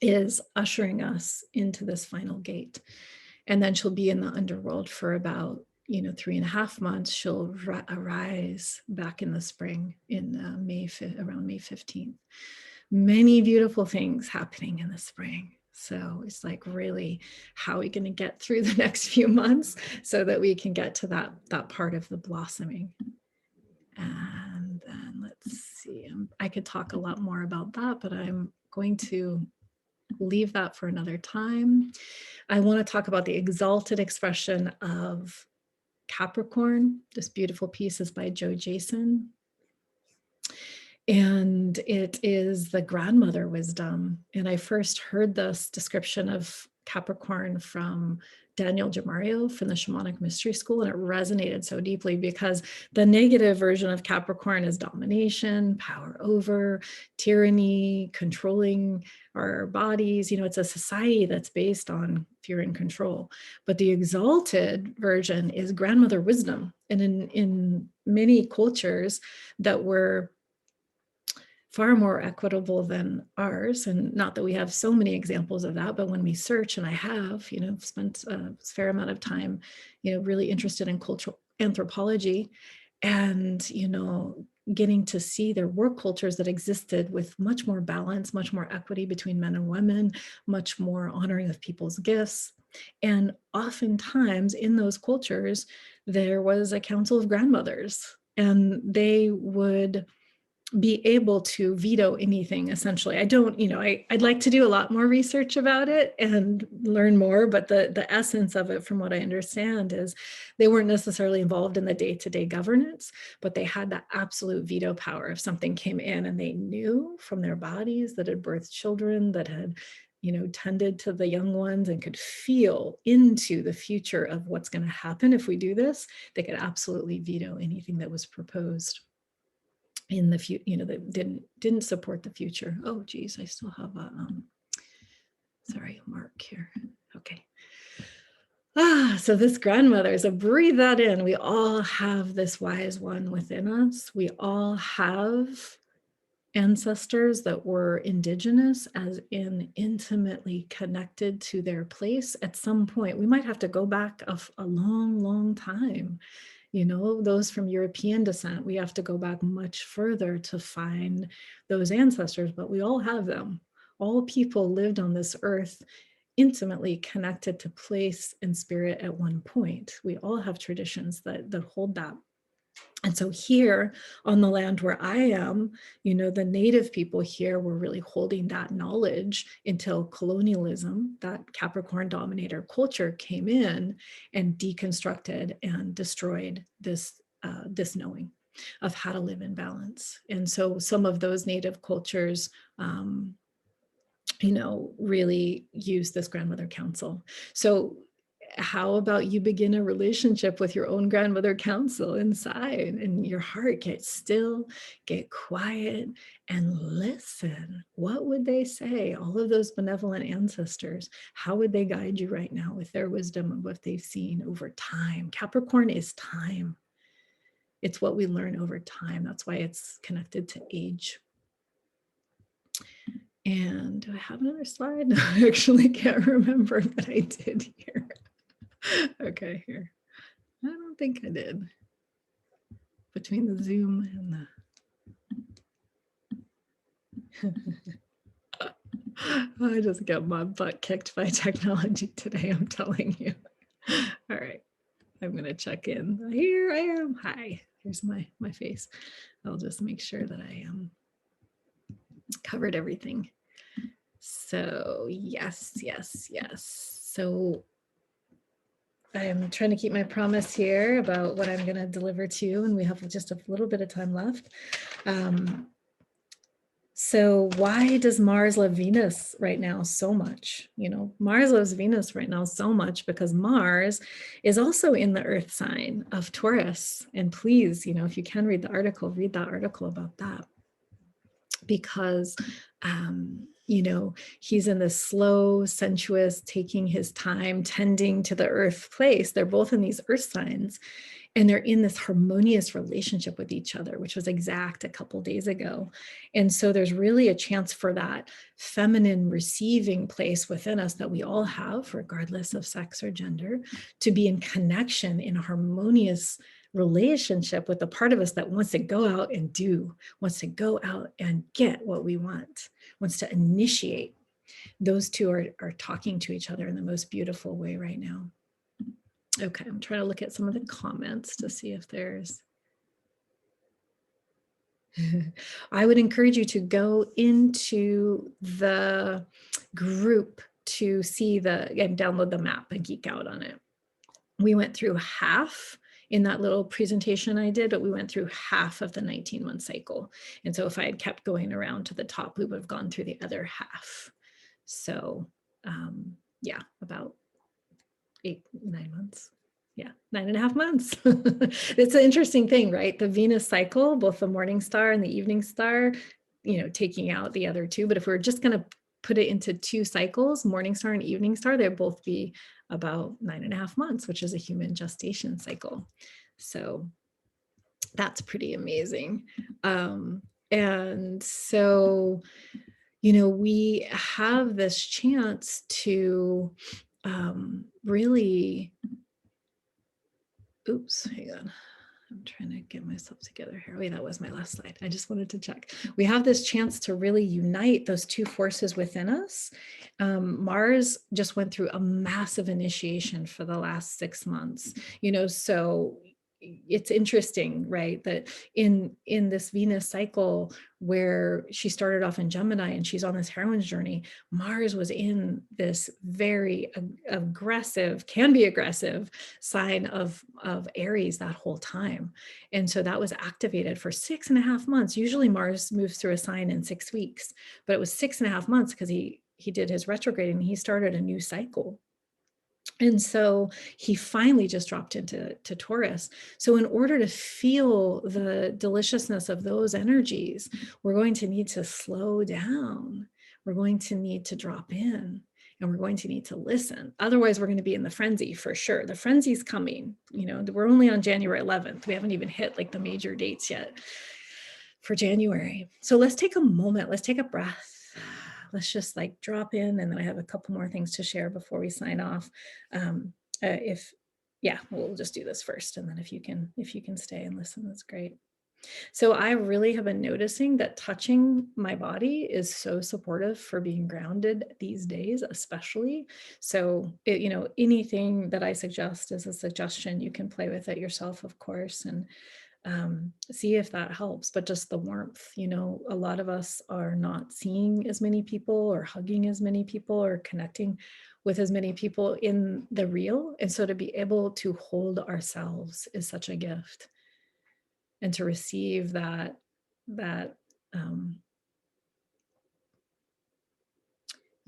Speaker 1: is ushering us into this final gate. And then she'll be in the underworld for about 3.5 months. She'll arise back in the spring in around May 15th. Many beautiful things happening in the spring. So it's like, really, how are we going to get through the next few months so that we can get to that part of the blossoming? And then let's see, I could talk a lot more about that, but I'm going to leave that for another time. I want to talk about the exalted expression of Capricorn. This beautiful piece is by Joe Jason. And it is the grandmother wisdom. And I first heard this description of Capricorn from Daniel Jamario from the Shamanic Mystery School. And it resonated so deeply because the negative version of Capricorn is domination, power over, tyranny, controlling our bodies. It's a society that's based on fear and control. But the exalted version is grandmother wisdom. And in many cultures that were far more equitable than ours, and not that we have so many examples of that, but when we search, and I have, spent a fair amount of time, really interested in cultural anthropology, and, getting to see there were cultures that existed with much more balance, much more equity between men and women, much more honoring of people's gifts. And oftentimes in those cultures, there was a council of grandmothers, and they would be able to veto anything, essentially. I don't, I'd like to do a lot more research about it and learn more, but the essence of it, from what I understand, is they weren't necessarily involved in the day-to-day governance, but they had that absolute veto power. If something came in and they knew from their bodies that had birthed children, that had, tended to the young ones and could feel into the future of what's going to happen if we do this, they could absolutely veto anything that was proposed in the future, that didn't support the future. Oh geez, I still have a sorry, mark here. Okay. So this grandmother, so breathe that in. We all have this wise one within us. We all have ancestors that were indigenous, as in intimately connected to their place at some point. We might have to go back a long, long time. Those from European descent, we have to go back much further to find those ancestors, but we all have them. All people lived on this earth intimately connected to place and spirit at one point. We all have traditions that hold that. And so here on the land where I am, the native people here were really holding that knowledge until colonialism, that Capricorn dominator culture, came in and deconstructed and destroyed this knowing of how to live in balance. And so some of those native cultures really use this grandmother council. So how about you begin a relationship with your own grandmother council inside, and your heart get still, get quiet, and listen. What would they say? All of those benevolent ancestors, how would they guide you right now with their wisdom of what they've seen over time? Capricorn is time. It's what we learn over time. That's why it's connected to age. And do I have another slide? I actually can't remember, but I did here. Okay, here. I don't think I did. Between the Zoom and the... I just got my butt kicked by technology today, I'm telling you. All right, I'm gonna check in. Here I am. Hi, here's my face. I'll just make sure that I covered everything. So yes. So I'm trying to keep my promise here about what I'm going to deliver to you, and we have just a little bit of time left. So why does Mars love Venus right now so much? Mars loves Venus right now so much because Mars is also in the Earth sign of Taurus. And please, if you can read the article, read that article about that. Because he's in this slow, sensuous, taking his time, tending to the earth place. They're both in these earth signs, and they're in this harmonious relationship with each other, which was exact a couple days ago. And so there's really a chance for that feminine receiving place within us that we all have, regardless of sex or gender, to be in connection, in a harmonious relationship with the part of us that wants to go out and do, wants to go out and get what we want, wants to initiate. Those two are talking to each other in the most beautiful way right now. Okay, I'm trying to look at some of the comments to see if there's... I would encourage you to go into the group to see and download the map and geek out on it. We went through half in that little presentation I did, but we went through half of the 19-month cycle. And so if I had kept going around to the top, we would have gone through the other half. So yeah, about 9 months. Yeah, 9.5 months. It's an interesting thing, right? The Venus cycle, both the morning star and the evening star, taking out the other two. But if we're just going to put it into 2 cycles, morning star and evening star, they'll both be about 9.5 months, which is a human gestation cycle. So that's pretty amazing. And so, we have this chance to really... Oops, hang on. I'm trying to get myself together here. Wait, that was my last slide. I just wanted to check. We have this chance to really unite those 2 forces within us. Mars just went through a massive initiation for the last 6 months, so it's interesting, right, that in this Venus cycle where she started off in Gemini and she's on this heroine's journey, Mars was in this very aggressive, can be aggressive sign of Aries that whole time. And so that was activated for 6.5 months. Usually Mars moves through a sign in 6 weeks, but it was 6.5 months because he did his retrograde and he started a new cycle. And so he finally just dropped into Taurus. So in order to feel the deliciousness of those energies, we're going to need to slow down. We're going to need to drop in, and we're going to need to listen. Otherwise, we're going to be in the frenzy for sure. The frenzy's coming. We're only on January 11th. We haven't even hit like the major dates yet for January. So let's take a moment. Let's take a breath. Let's just like drop in, and then I have a couple more things to share before we sign off. We'll just do this first, and then if you can stay and listen, that's great. So I really have been noticing that touching my body is so supportive for being grounded these days, especially. So anything that I suggest is a suggestion. You can play with it yourself, of course, and see if that helps. But just the warmth, a lot of us are not seeing as many people or hugging as many people or connecting with as many people in the real. And so to be able to hold ourselves is such a gift, and to receive that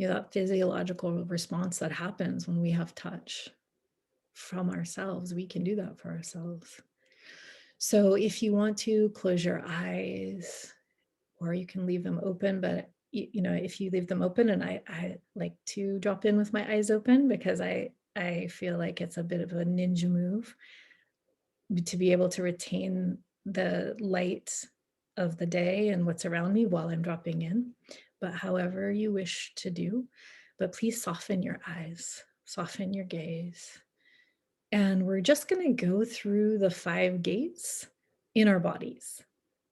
Speaker 1: that physiological response that happens when we have touch from ourselves. We can do that for ourselves. So if you want to close your eyes, or you can leave them open, but if you leave them open, and I like to drop in with my eyes open because I feel like it's a bit of a ninja move to be able to retain the light of the day and what's around me while I'm dropping in. But however you wish to do, but please soften your eyes, soften your gaze. And we're just going to go through the 5 gates in our bodies,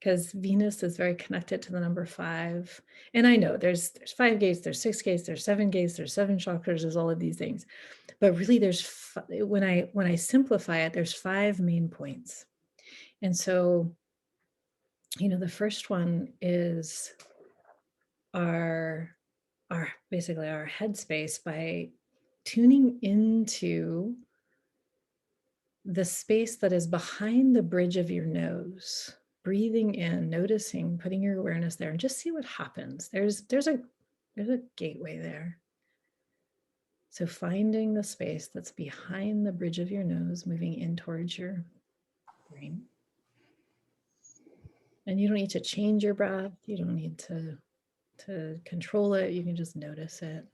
Speaker 1: because Venus is very connected to the number 5. And I know there's 5 gates, there's 6 gates, there's 7 gates, there's 7 chakras, there's all of these things. But really when I simplify it, there's 5 main points. And so, the first one is our basically our headspace, by tuning into the space that is behind the bridge of your nose, breathing in, noticing, putting your awareness there, and just see what happens. There's a gateway there. So finding the space that's behind the bridge of your nose, moving in towards your brain. And you don't need to change your breath. You don't need to control it. You can just notice it.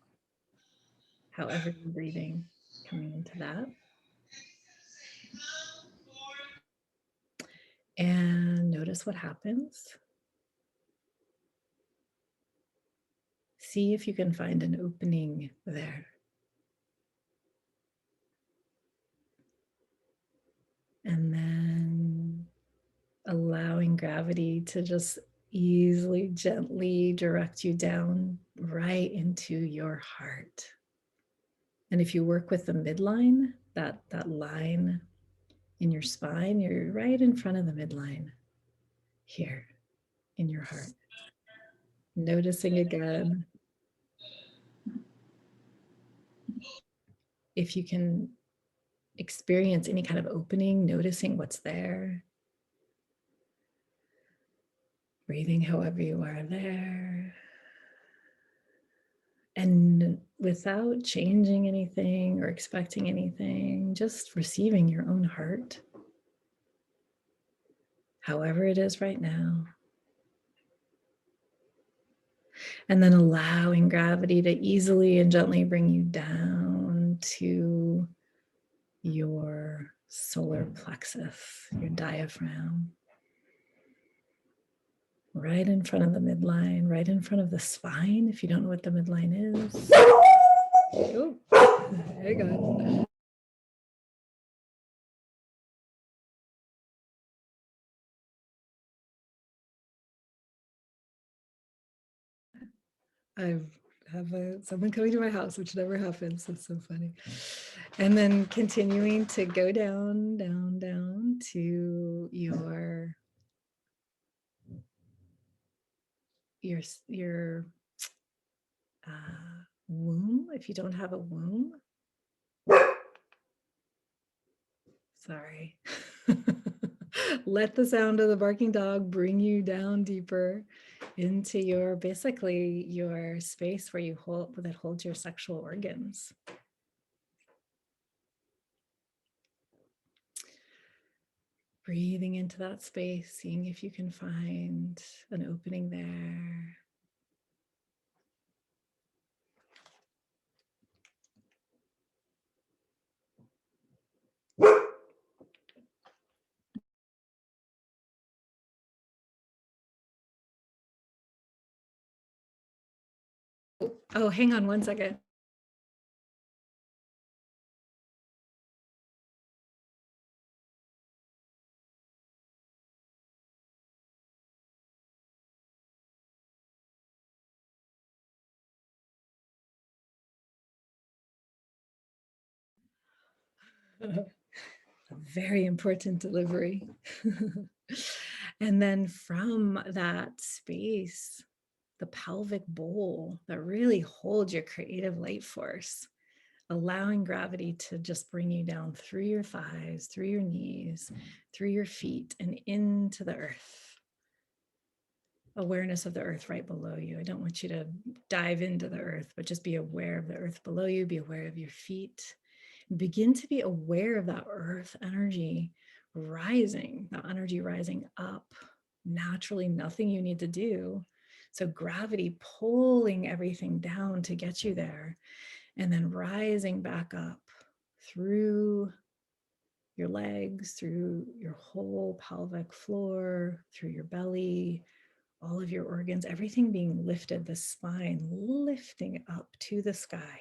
Speaker 1: However you're breathing, coming into that. And notice what happens. See if you can find an opening there. And then allowing gravity to just easily, gently direct you down right into your heart. And if you work with the midline, that line in your spine, you're right in front of the midline here in your heart. Noticing again. If you can experience any kind of opening, noticing what's there. Breathing however you are there. And without changing anything or expecting anything, just receiving your own heart, however it is right now. And then allowing gravity to easily and gently bring you down to your solar plexus, your diaphragm. Right in front of the midline, right in front of the spine, if you don't know what the midline is. Oh, there you go. I have someone coming to my house, which never happens. It's so funny. And then continuing to go down, down, down to your womb. If you don't have a womb, sorry. Let the sound of the barking dog bring you down deeper into your, basically your space where you holds your sexual organs. Breathing into that space, seeing if you can find an opening there. Oh, hang on one second. A very important delivery. And then from that space, the pelvic bowl that really holds your creative light force, allowing gravity to just bring you down through your thighs, through your knees, through your feet, and into the earth. awareness of the earth right below you. I don't want you to dive into the earth, but just be aware of the earth below you, be aware of your feet. Begin to be aware of that earth energy rising, that energy rising up naturally, nothing you need to do. So gravity pulling everything down to get you there, and then rising back up through your legs, through your whole pelvic floor, through your belly, all of your organs, everything being lifted, the spine lifting up to the sky,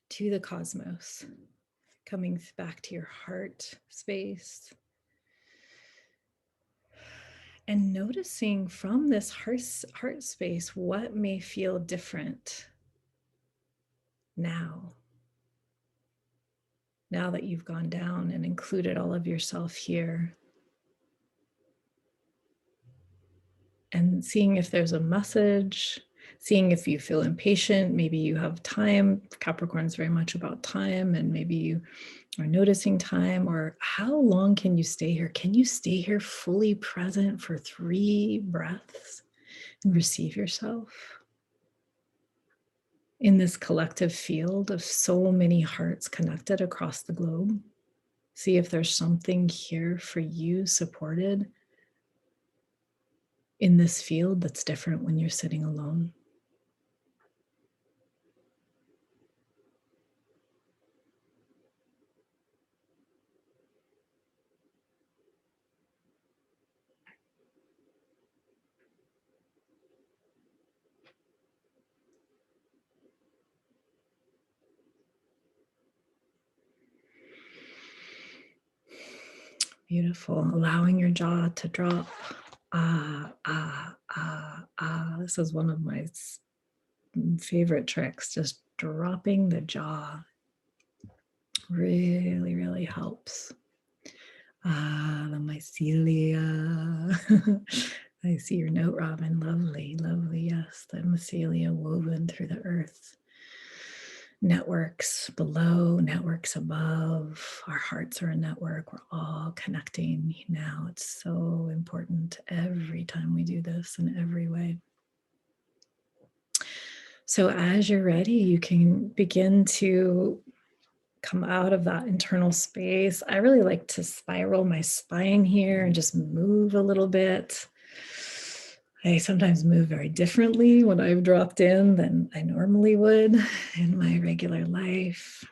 Speaker 1: to the cosmos, coming back to your heart space. And noticing from this heart space what may feel different now that you've gone down and included all of yourself here. And seeing if there's a message, seeing if you feel impatient, maybe you have time. Capricorn's very much about time, and maybe you are noticing time, or how long can you stay here? Can you stay here fully present for 3 breaths and receive yourself in this collective field of so many hearts connected across the globe? See if there's something here for you supported in this field that's different when you're sitting alone. Beautiful. Allowing your jaw to drop. This is one of my favorite tricks. Just dropping the jaw really, really helps. The mycelia. I see your note, Robin. Lovely, lovely. Yes, the mycelia woven through the earth. Networks below, networks above. Our hearts are a network. We're all connecting now. It's so important every time we do this in every way. So as you're ready, you can begin to come out of that internal space. I really like to spiral my spine here and just move a little bit. I sometimes move very differently when I've dropped in than I normally would in my regular life.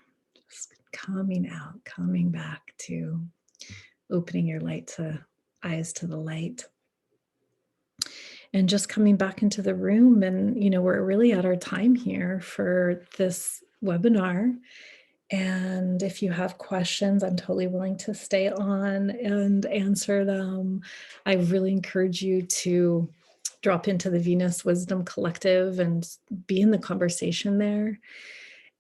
Speaker 1: Just coming out, coming back to opening your eyes to the light. And just coming back into the room. And, we're really at our time here for this webinar. And if you have questions, I'm totally willing to stay on and answer them. I really encourage you to drop into the Venus Wisdom Collective and be in the conversation there.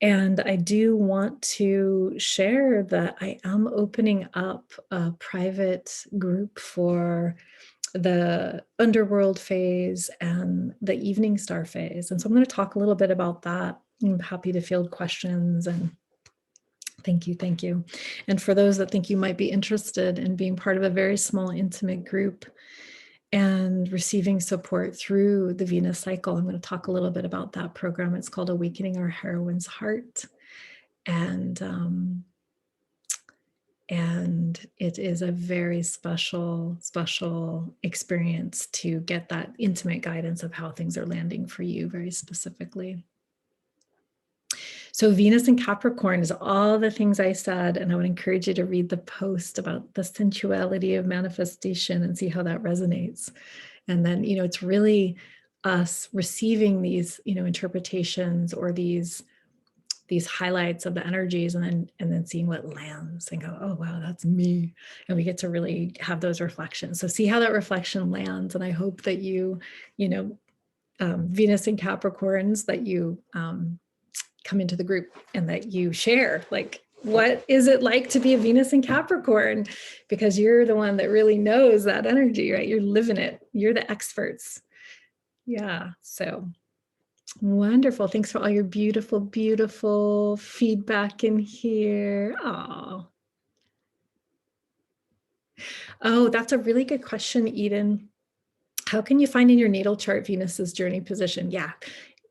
Speaker 1: And I do want to share that I am opening up a private group for the underworld phase and the evening star phase. And so I'm going to talk a little bit about that. I'm happy to field questions, and thank you. And for those that think you might be interested in being part of a very small, intimate group and receiving support through the Venus cycle, I'm going to talk a little bit about that program. It's called Awakening Our Heroine's Heart. And it is a very special experience to get that intimate guidance of how things are landing for you very specifically. So Venus and Capricorn is all the things I said, and I would encourage you to read the post about the sensuality of manifestation and see how that resonates. And then, it's really us receiving these, interpretations or these highlights of the energies, and then seeing what lands and go, oh, wow, that's me. And we get to really have those reflections. So see how that reflection lands. And I hope that Venus and Capricorns, that you come into the group and that you share, like, what is it like to be a Venus and Capricorn? Because you're the one that really knows that energy, right? You're living it. You're the experts. Yeah. So wonderful. Thanks for all your beautiful, beautiful feedback in here. Oh, that's a really good question, Eden. How can you find in your natal chart Venus's journey position? Yeah.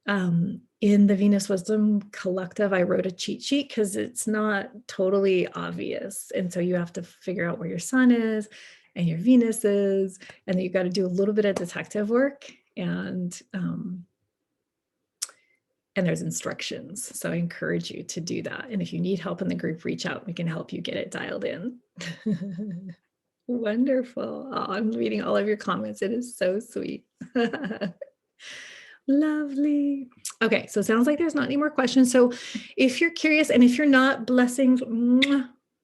Speaker 1: In the Venus Wisdom Collective, I wrote a cheat sheet because it's not totally obvious. And so you have to figure out where your sun is and your Venus is, and then you've got to do a little bit of detective work, and there's instructions. So I encourage you to do that. And if you need help in the group, reach out. We can help you get it dialed in. Wonderful. Oh, I'm reading all of your comments. It is so sweet. Lovely. Okay, so it sounds like there's not any more questions. So if you're curious, and if you're not, blessings,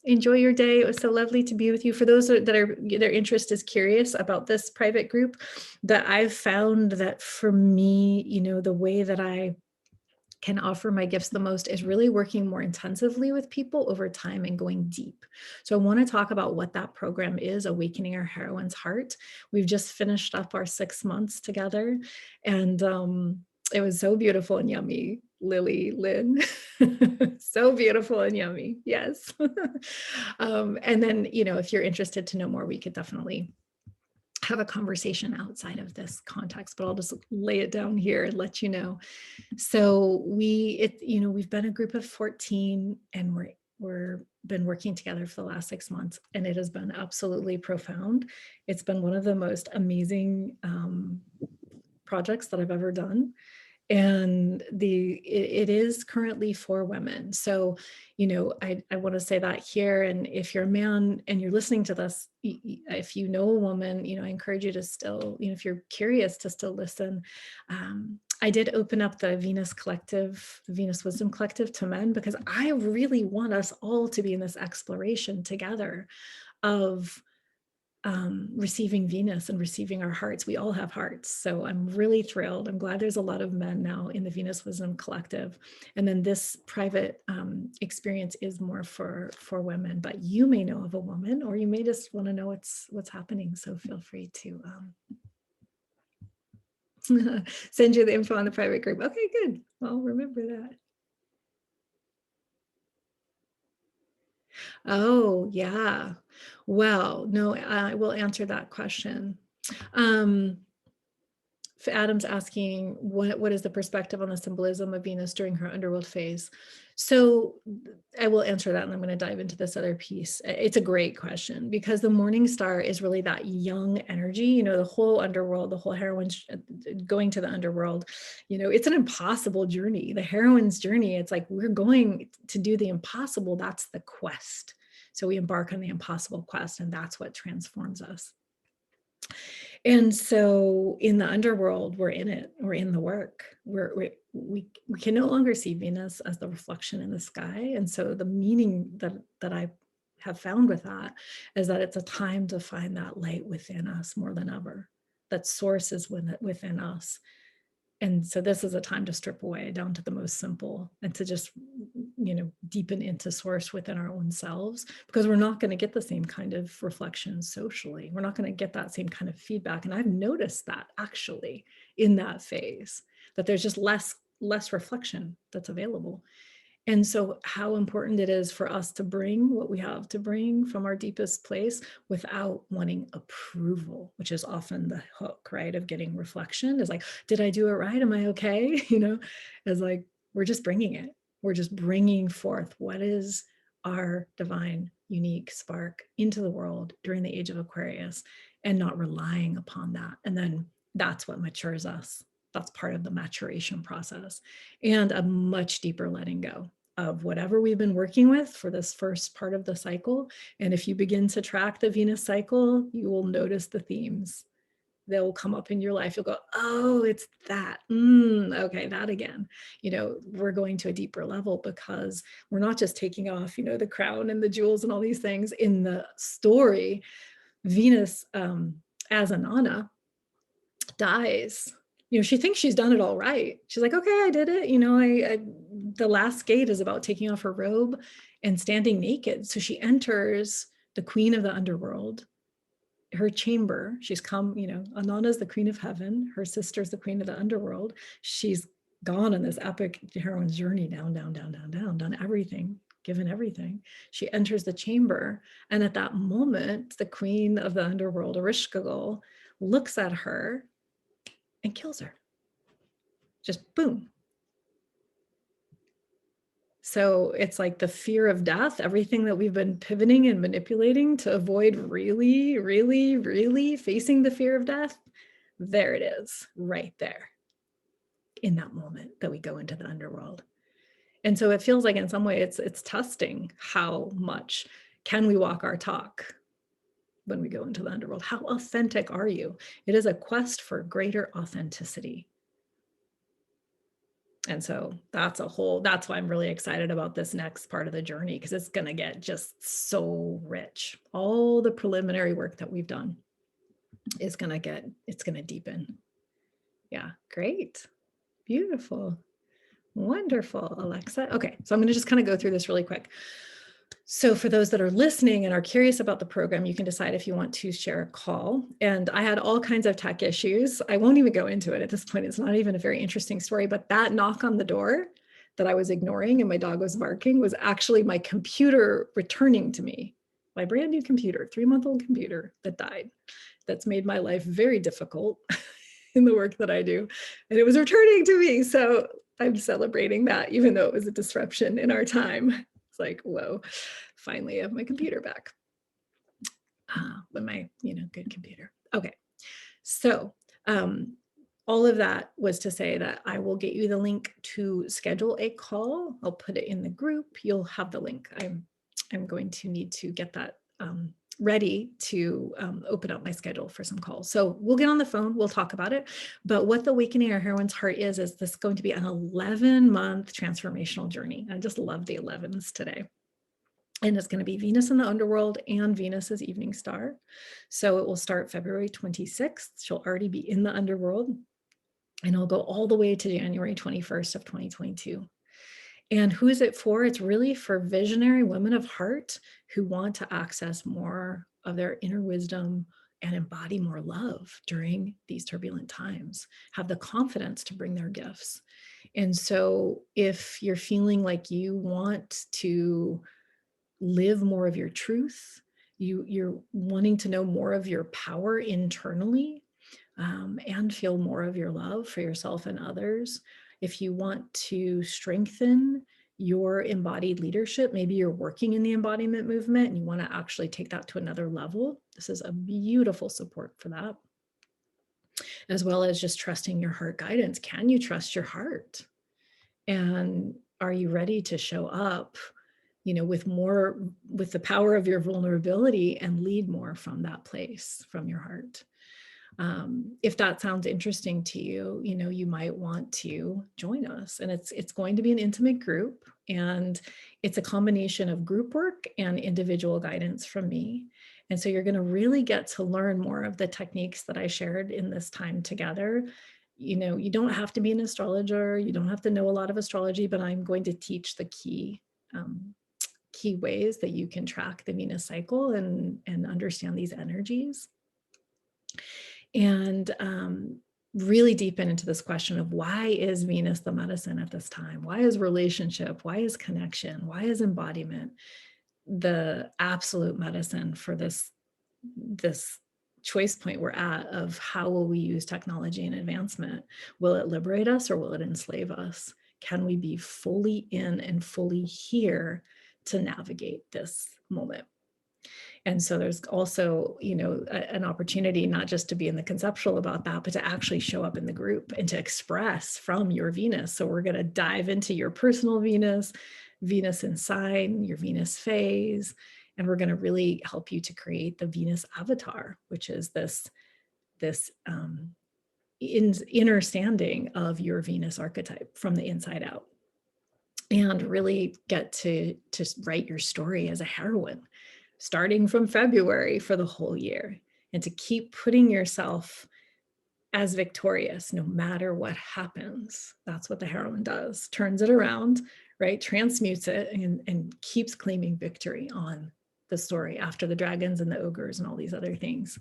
Speaker 1: enjoy your day. It was so lovely to be with you. For those that are, their interest is curious about this private group, that I've found that for me, you know, the way that I can offer my gifts the most is really working more intensively with people over time and going deep. So I want to talk about what that program is, Awakening Our Heroine's Heart. We've just finished up our 6 months together, and it was so beautiful and yummy, Lily, Lynn. So beautiful and yummy. Yes. And then, you know, if you're interested to know more, we could definitely have a conversation outside of this context, but I'll just lay it down here and let you know. So we've been a group of 14, and we're been working together for the last 6 months, and it has been absolutely profound. It's been one of the most amazing projects that I've ever done. And it is currently for women. So, you know, I want to say that here. And if you're a man and you're listening to this, if you know a woman, you know, I encourage you to still, you know, if you're curious, to still listen. I did open up the Venus Collective, the Venus Wisdom Collective, to men, because I really want us all to be in this exploration together of receiving Venus and receiving our hearts. We all have hearts. So I'm really thrilled. I'm glad there's a lot of men now in the Venus Wisdom Collective. And then this private experience is more for women, but you may know of a woman, or you may just want to know what's happening. So feel free to send you the info on the private group. Okay, good. I'll remember that. Oh, yeah. Well, no, I will answer that question. Adam's asking, what is the perspective on the symbolism of Venus during her underworld phase? So I will answer that, and I'm going to dive into this other piece. It's a great question, because the morning star is really that young energy. You know, the whole underworld, the whole heroine's going to the underworld, you know, it's an impossible journey. The heroine's journey, it's like, we're going to do the impossible. That's the quest. So we embark on the impossible quest, and that's what transforms us. And so in the underworld, we're in it, we're in the work. We can no longer see Venus as the reflection in the sky. And so the meaning that I have found with that is that it's a time to find that light within us more than ever. That source is within us. And so this is a time to strip away down to the most simple, and to just, you know, deepen into source within our own selves, because we're not going to get the same kind of reflection socially. We're not going to get that same kind of feedback. And I've noticed that actually in that phase, that there's just less reflection that's available. And so how important it is for us to bring what we have to bring from our deepest place without wanting approval, which is often the hook, right, of getting reflection, is like, did I do it right? Am I okay? You know, it's like, we're just bringing it. We're just bringing forth what is our divine, unique spark into the world during the age of Aquarius, and not relying upon that. And then that's what matures us. That's part of the maturation process, and a much deeper letting go of whatever we've been working with for this first part of the cycle. And if you begin to track the Venus cycle, you will notice the themes. They'll come up in your life. You'll go, oh, it's that. Okay, that again. You know, we're going to a deeper level, because we're not just taking off, you know, the crown and the jewels and all these things. In the story, Venus, as Anana, dies. You know, she thinks she's done it all right. She's like, okay, I did it. You know, the last gate is about taking off her robe and standing naked. So she enters the queen of the underworld, her chamber. She's come, you know, Anana's the queen of heaven. Her sister's the queen of the underworld. She's gone on this epic heroine's journey, down, done everything, given everything. She enters the chamber. And at that moment, the queen of the underworld, Ereshkigal, looks at her and kills her. Just boom. So it's like the fear of death, everything that we've been pivoting and manipulating to avoid really, really, really facing the fear of death. There it is, right there in that moment that we go into the underworld. And so it feels like in some way it's testing how much can we walk our talk when we go into the underworld. How authentic are you? It is a quest for greater authenticity. And so that's why I'm really excited about this next part of the journey, because it's going to get just so rich. All the preliminary work that we've done is going to deepen. Yeah, great. Beautiful. Wonderful, Alexa. Okay, so I'm going to just kind of go through this really quick. So for those that are listening and are curious about the program, you can decide if you want to share a call. And I had all kinds of tech issues. I won't even go into it at this point. It's not even a very interesting story, but that knock on the door that I was ignoring and my dog was barking was actually my computer returning to me, my brand new computer, 3-month-old computer that died. That's made my life very difficult in the work that I do. And it was returning to me. So I'm celebrating that, even though it was a disruption in our time. It's like, whoa, finally I have my computer back. But my, good computer. Okay. So all of that was to say that I will get you the link to schedule a call. I'll put it in the group. You'll have the link. I'm going to need to get that ready to open up my schedule for some calls. So we'll get on the phone, we'll talk about it. But what the Awakening Our Heroine's Heart is this going to be an 11-month transformational journey. I just love the 11s today. And it's going to be Venus in the underworld and Venus as evening star. So it will start February 26th. She'll already be in the underworld. And it'll go all the way to January 21st of 2022. And who is it for? It's really for visionary women of heart who want to access more of their inner wisdom and embody more love during these turbulent times, have the confidence to bring their gifts. And so if you're feeling like you want to live more of your truth, you're wanting to know more of your power internally, and feel more of your love for yourself and others, if you want to strengthen your embodied leadership, maybe you're working in the embodiment movement and you want to actually take that to another level, this is a beautiful support for that. As well as just trusting your heart guidance. Can you trust your heart? And are you ready to show up, with the power of your vulnerability and lead more from that place, from your heart? If that sounds interesting to you, you might want to join us. And it's going to be an intimate group, and it's a combination of group work and individual guidance from me. And so you're going to really get to learn more of the techniques that I shared in this time together. You don't have to be an astrologer, you don't have to know a lot of astrology, but I'm going to teach the key ways that you can track the Venus cycle and understand these energies. And really deepen into this question of, why is Venus the medicine at this time? Why is relationship? Why is connection? Why is embodiment the absolute medicine for this choice point we're at of how will we use technology and advancement? Will it liberate us or will it enslave us? Can we be fully in and fully here to navigate this moment? And so there's also, an opportunity not just to be in the conceptual about that, but to actually show up in the group and to express from your Venus. So we're going to dive into your personal Venus, Venus in sign, your Venus phase, and we're going to really help you to create the Venus avatar, which is this inner standing of your Venus archetype from the inside out, and really get to write your story as a heroine, starting from February for the whole year, and to keep putting yourself as victorious no matter what happens. That's what the heroine does, turns it around, right? Transmutes it and keeps claiming victory on the story after the dragons and the ogres and all these other things.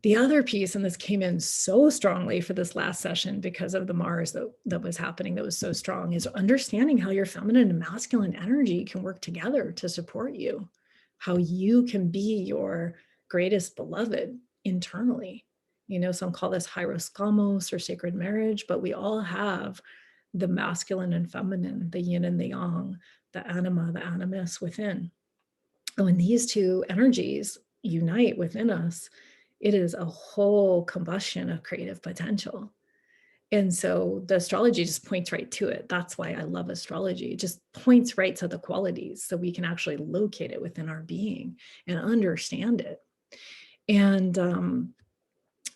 Speaker 1: The other piece, and this came in so strongly for this last session because of the Mars that was happening, that was so strong, is understanding how your feminine and masculine energy can work together to support you, how you can be your greatest beloved internally, You know, some call this hieroskamos or sacred marriage, but we all have the masculine and feminine, the yin and the yang, the anima, the animus within. And when these two energies unite within us, it is a whole combustion of creative potential. And so the astrology just points right to it. That's why I love astrology. It just points right to the qualities so we can actually locate it within our being and understand it. And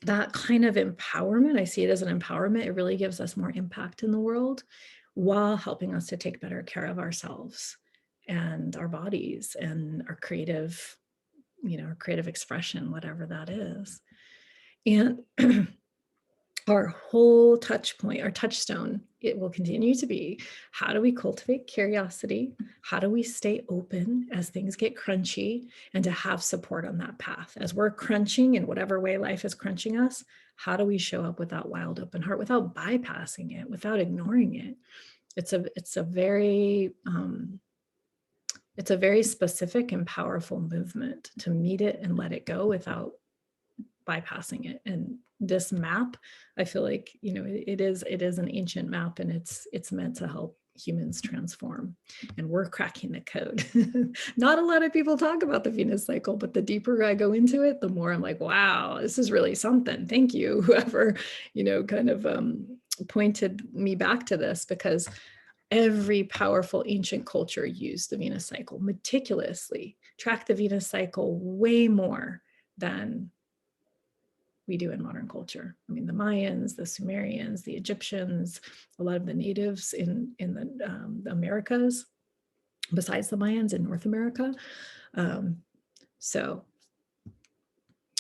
Speaker 1: that kind of empowerment, I see it as an empowerment. It really gives us more impact in the world while helping us to take better care of ourselves and our bodies and our creative, our creative expression, whatever that is. And our whole touch point, our touchstone, it will continue to be, how do we cultivate curiosity? How do we stay open as things get crunchy, and to have support on that path? As we're crunching in whatever way life is crunching us, how do we show up with that wild open heart, without bypassing it, without ignoring it? It's a very specific and powerful movement to meet it and let it go without bypassing it. And this map, I feel like, it is an ancient map, and it's meant to help humans transform, and we're cracking the code. Not a lot of people talk about the Venus cycle, but the deeper I go into it, the more I'm like, wow, this is really something. Thank you, whoever, kind of pointed me back to this, because every powerful ancient culture used the Venus cycle meticulously, tracked the Venus cycle way more than we do in modern culture. I mean, the Mayans, the Sumerians, the Egyptians, a lot of the natives in the Americas, besides the Mayans in North America. So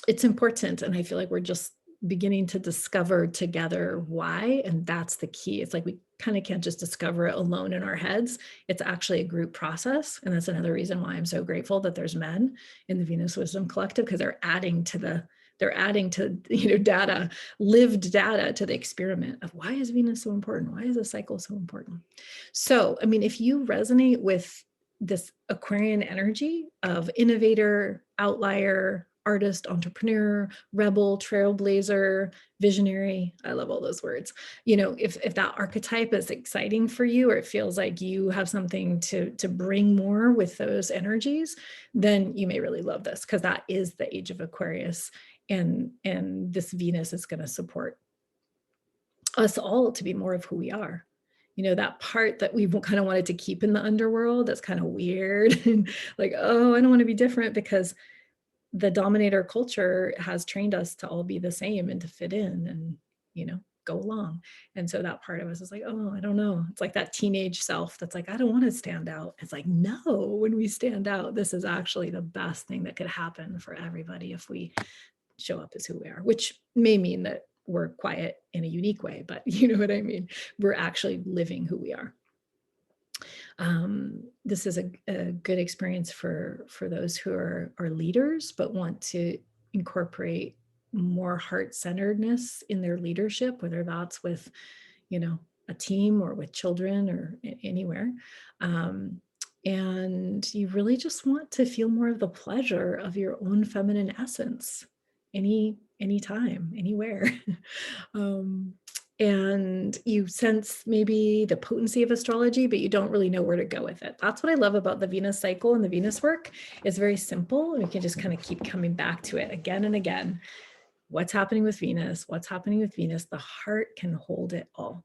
Speaker 1: it's important. And I feel like we're just beginning to discover together why. And that's the key. It's like we kind of can't just discover it alone in our heads. It's actually a group process. And that's another reason why I'm so grateful that there's men in the Venus Wisdom Collective, because they're adding to data, lived data, to the experiment of, why is Venus so important? Why is the cycle so important? So, I mean, if you resonate with this Aquarian energy of innovator, outlier, artist, entrepreneur, rebel, trailblazer, visionary, I love all those words. If that archetype is exciting for you, or it feels like you have something to bring more with those energies, then you may really love this, because that is the age of Aquarius. And this Venus is going to support us all to be more of who we are. That part that we kind of wanted to keep in the underworld, that's kind of weird and like, oh, I don't want to be different, because the dominator culture has trained us to all be the same and to fit in and, go along. And so that part of us is like, oh, I don't know. It's like that teenage self that's like, I don't want to stand out. It's like, no, when we stand out, this is actually the best thing that could happen for everybody if we show up as who we are, which may mean that we're quiet in a unique way, but you know what I mean? We're actually living who we are. This is a good experience for those who are leaders, but want to incorporate more heart-centeredness in their leadership, whether that's with, a team or with children or anywhere. And you really just want to feel more of the pleasure of your own feminine essence, anytime, anywhere. And you sense maybe the potency of astrology, but you don't really know where to go with it. That's what I love about the Venus cycle and the Venus work. It's very simple, and we can just kind of keep coming back to it again and again. What's happening with Venus? What's happening with Venus? The heart can hold it all.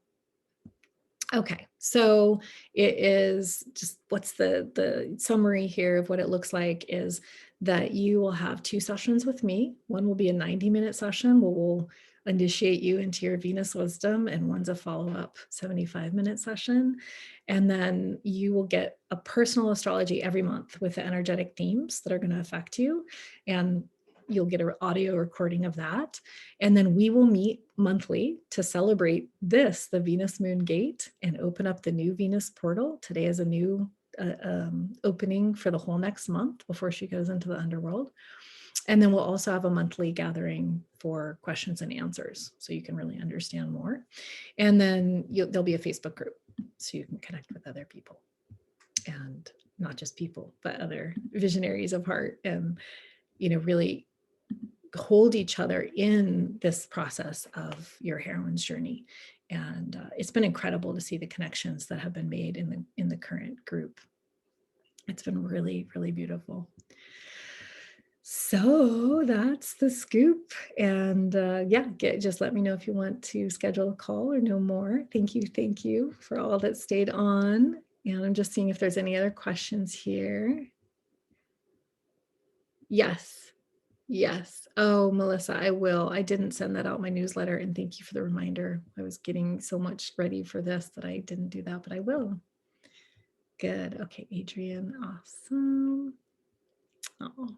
Speaker 1: Okay, so it is just, what's the summary here of what it looks like is that you will have 2 sessions with me. One will be a 90-minute session where we'll initiate you into your Venus wisdom, and one's a follow-up 75-minute session. And then you will get a personal astrology every month with the energetic themes that are going to affect you. And you'll get an audio recording of that. And then we will meet monthly to celebrate this, the Venus Moon Gate, and open up the new Venus portal. Today is a new opening for the whole next month before she goes into the underworld. And then we'll also have a monthly gathering for questions and answers, so you can really understand more. And then there'll be a Facebook group, so you can connect with other people, and not just people, but other visionaries of heart, and really hold each other in this process of your heroine's journey. And it's been incredible to see the connections that have been made in the current group. It's been really, really beautiful. So that's the scoop. And yeah, just let me know if you want to schedule a call or know more. Thank you for all that stayed on. And I'm just seeing if there's any other questions here. Yes. Oh, Melissa, I will. I didn't send that out my newsletter, and thank you for the reminder. I was getting so much ready for this that I didn't do that, but I will. Good. Okay, Adrian, awesome. Oh,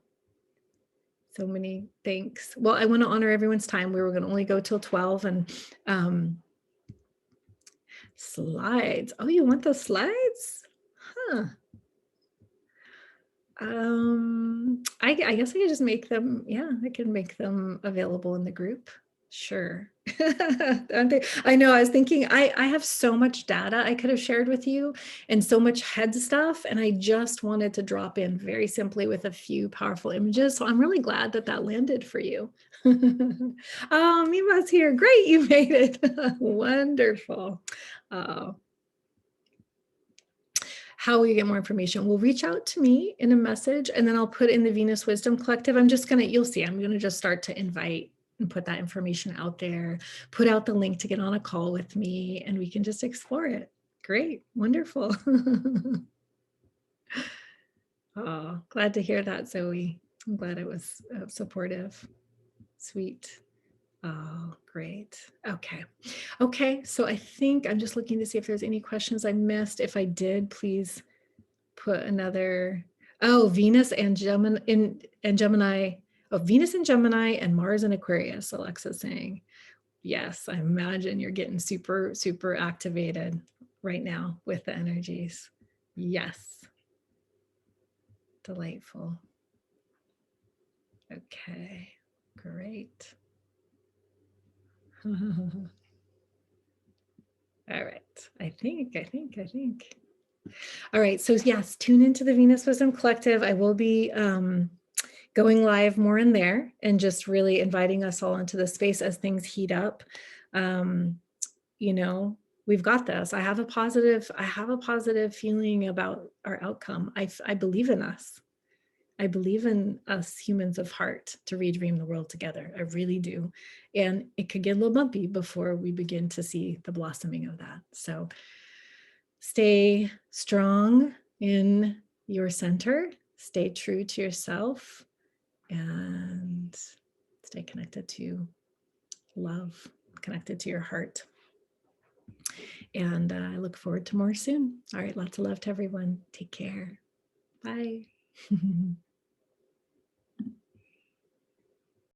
Speaker 1: so many thanks. Well, I want to honor everyone's time. We were going to only go till 12, and slides. Oh, you want those slides? Huh. I guess I could just make them. Yeah, I can make them available in the group. Sure. I know, I was thinking, I have so much data I could have shared with you and so much head stuff, and I just wanted to drop in very simply with a few powerful images. So I'm really glad that that landed for you. Oh, Mima's here. Great, you made it. Wonderful. How will you get more information? Well, reach out to me in a message, and then I'll put in the Venus Wisdom Collective. I'm just going to, you'll see, I'm going to just start to invite and put that information out there, put out the link to get on a call with me, and we can just explore it. Great. Wonderful. Oh, glad to hear that, Zoe. I'm glad it was supportive. Sweet. Oh, great. Okay. So I think I'm just looking to see if there's any questions I missed. If I did, please put another. Oh, Venus and Gemini. Oh, Venus and Gemini and Mars and Aquarius. Alexa's saying, yes, I imagine you're getting super, super activated right now with the energies. Yes. Delightful. Okay, great. All right. I think. All right. So yes, tune into the Venus Wisdom Collective. I will be going live more in there and just really inviting us all into the space as things heat up. You know, we've got this. I have a positive feeling about our outcome. I believe in us. I believe in us humans of heart to redream the world together. I really do. And it could get a little bumpy before we begin to see the blossoming of that. So stay strong in your center, stay true to yourself, and stay connected to love, connected to your heart. And I look forward to more soon. All right, lots of love to everyone. Take care. Bye.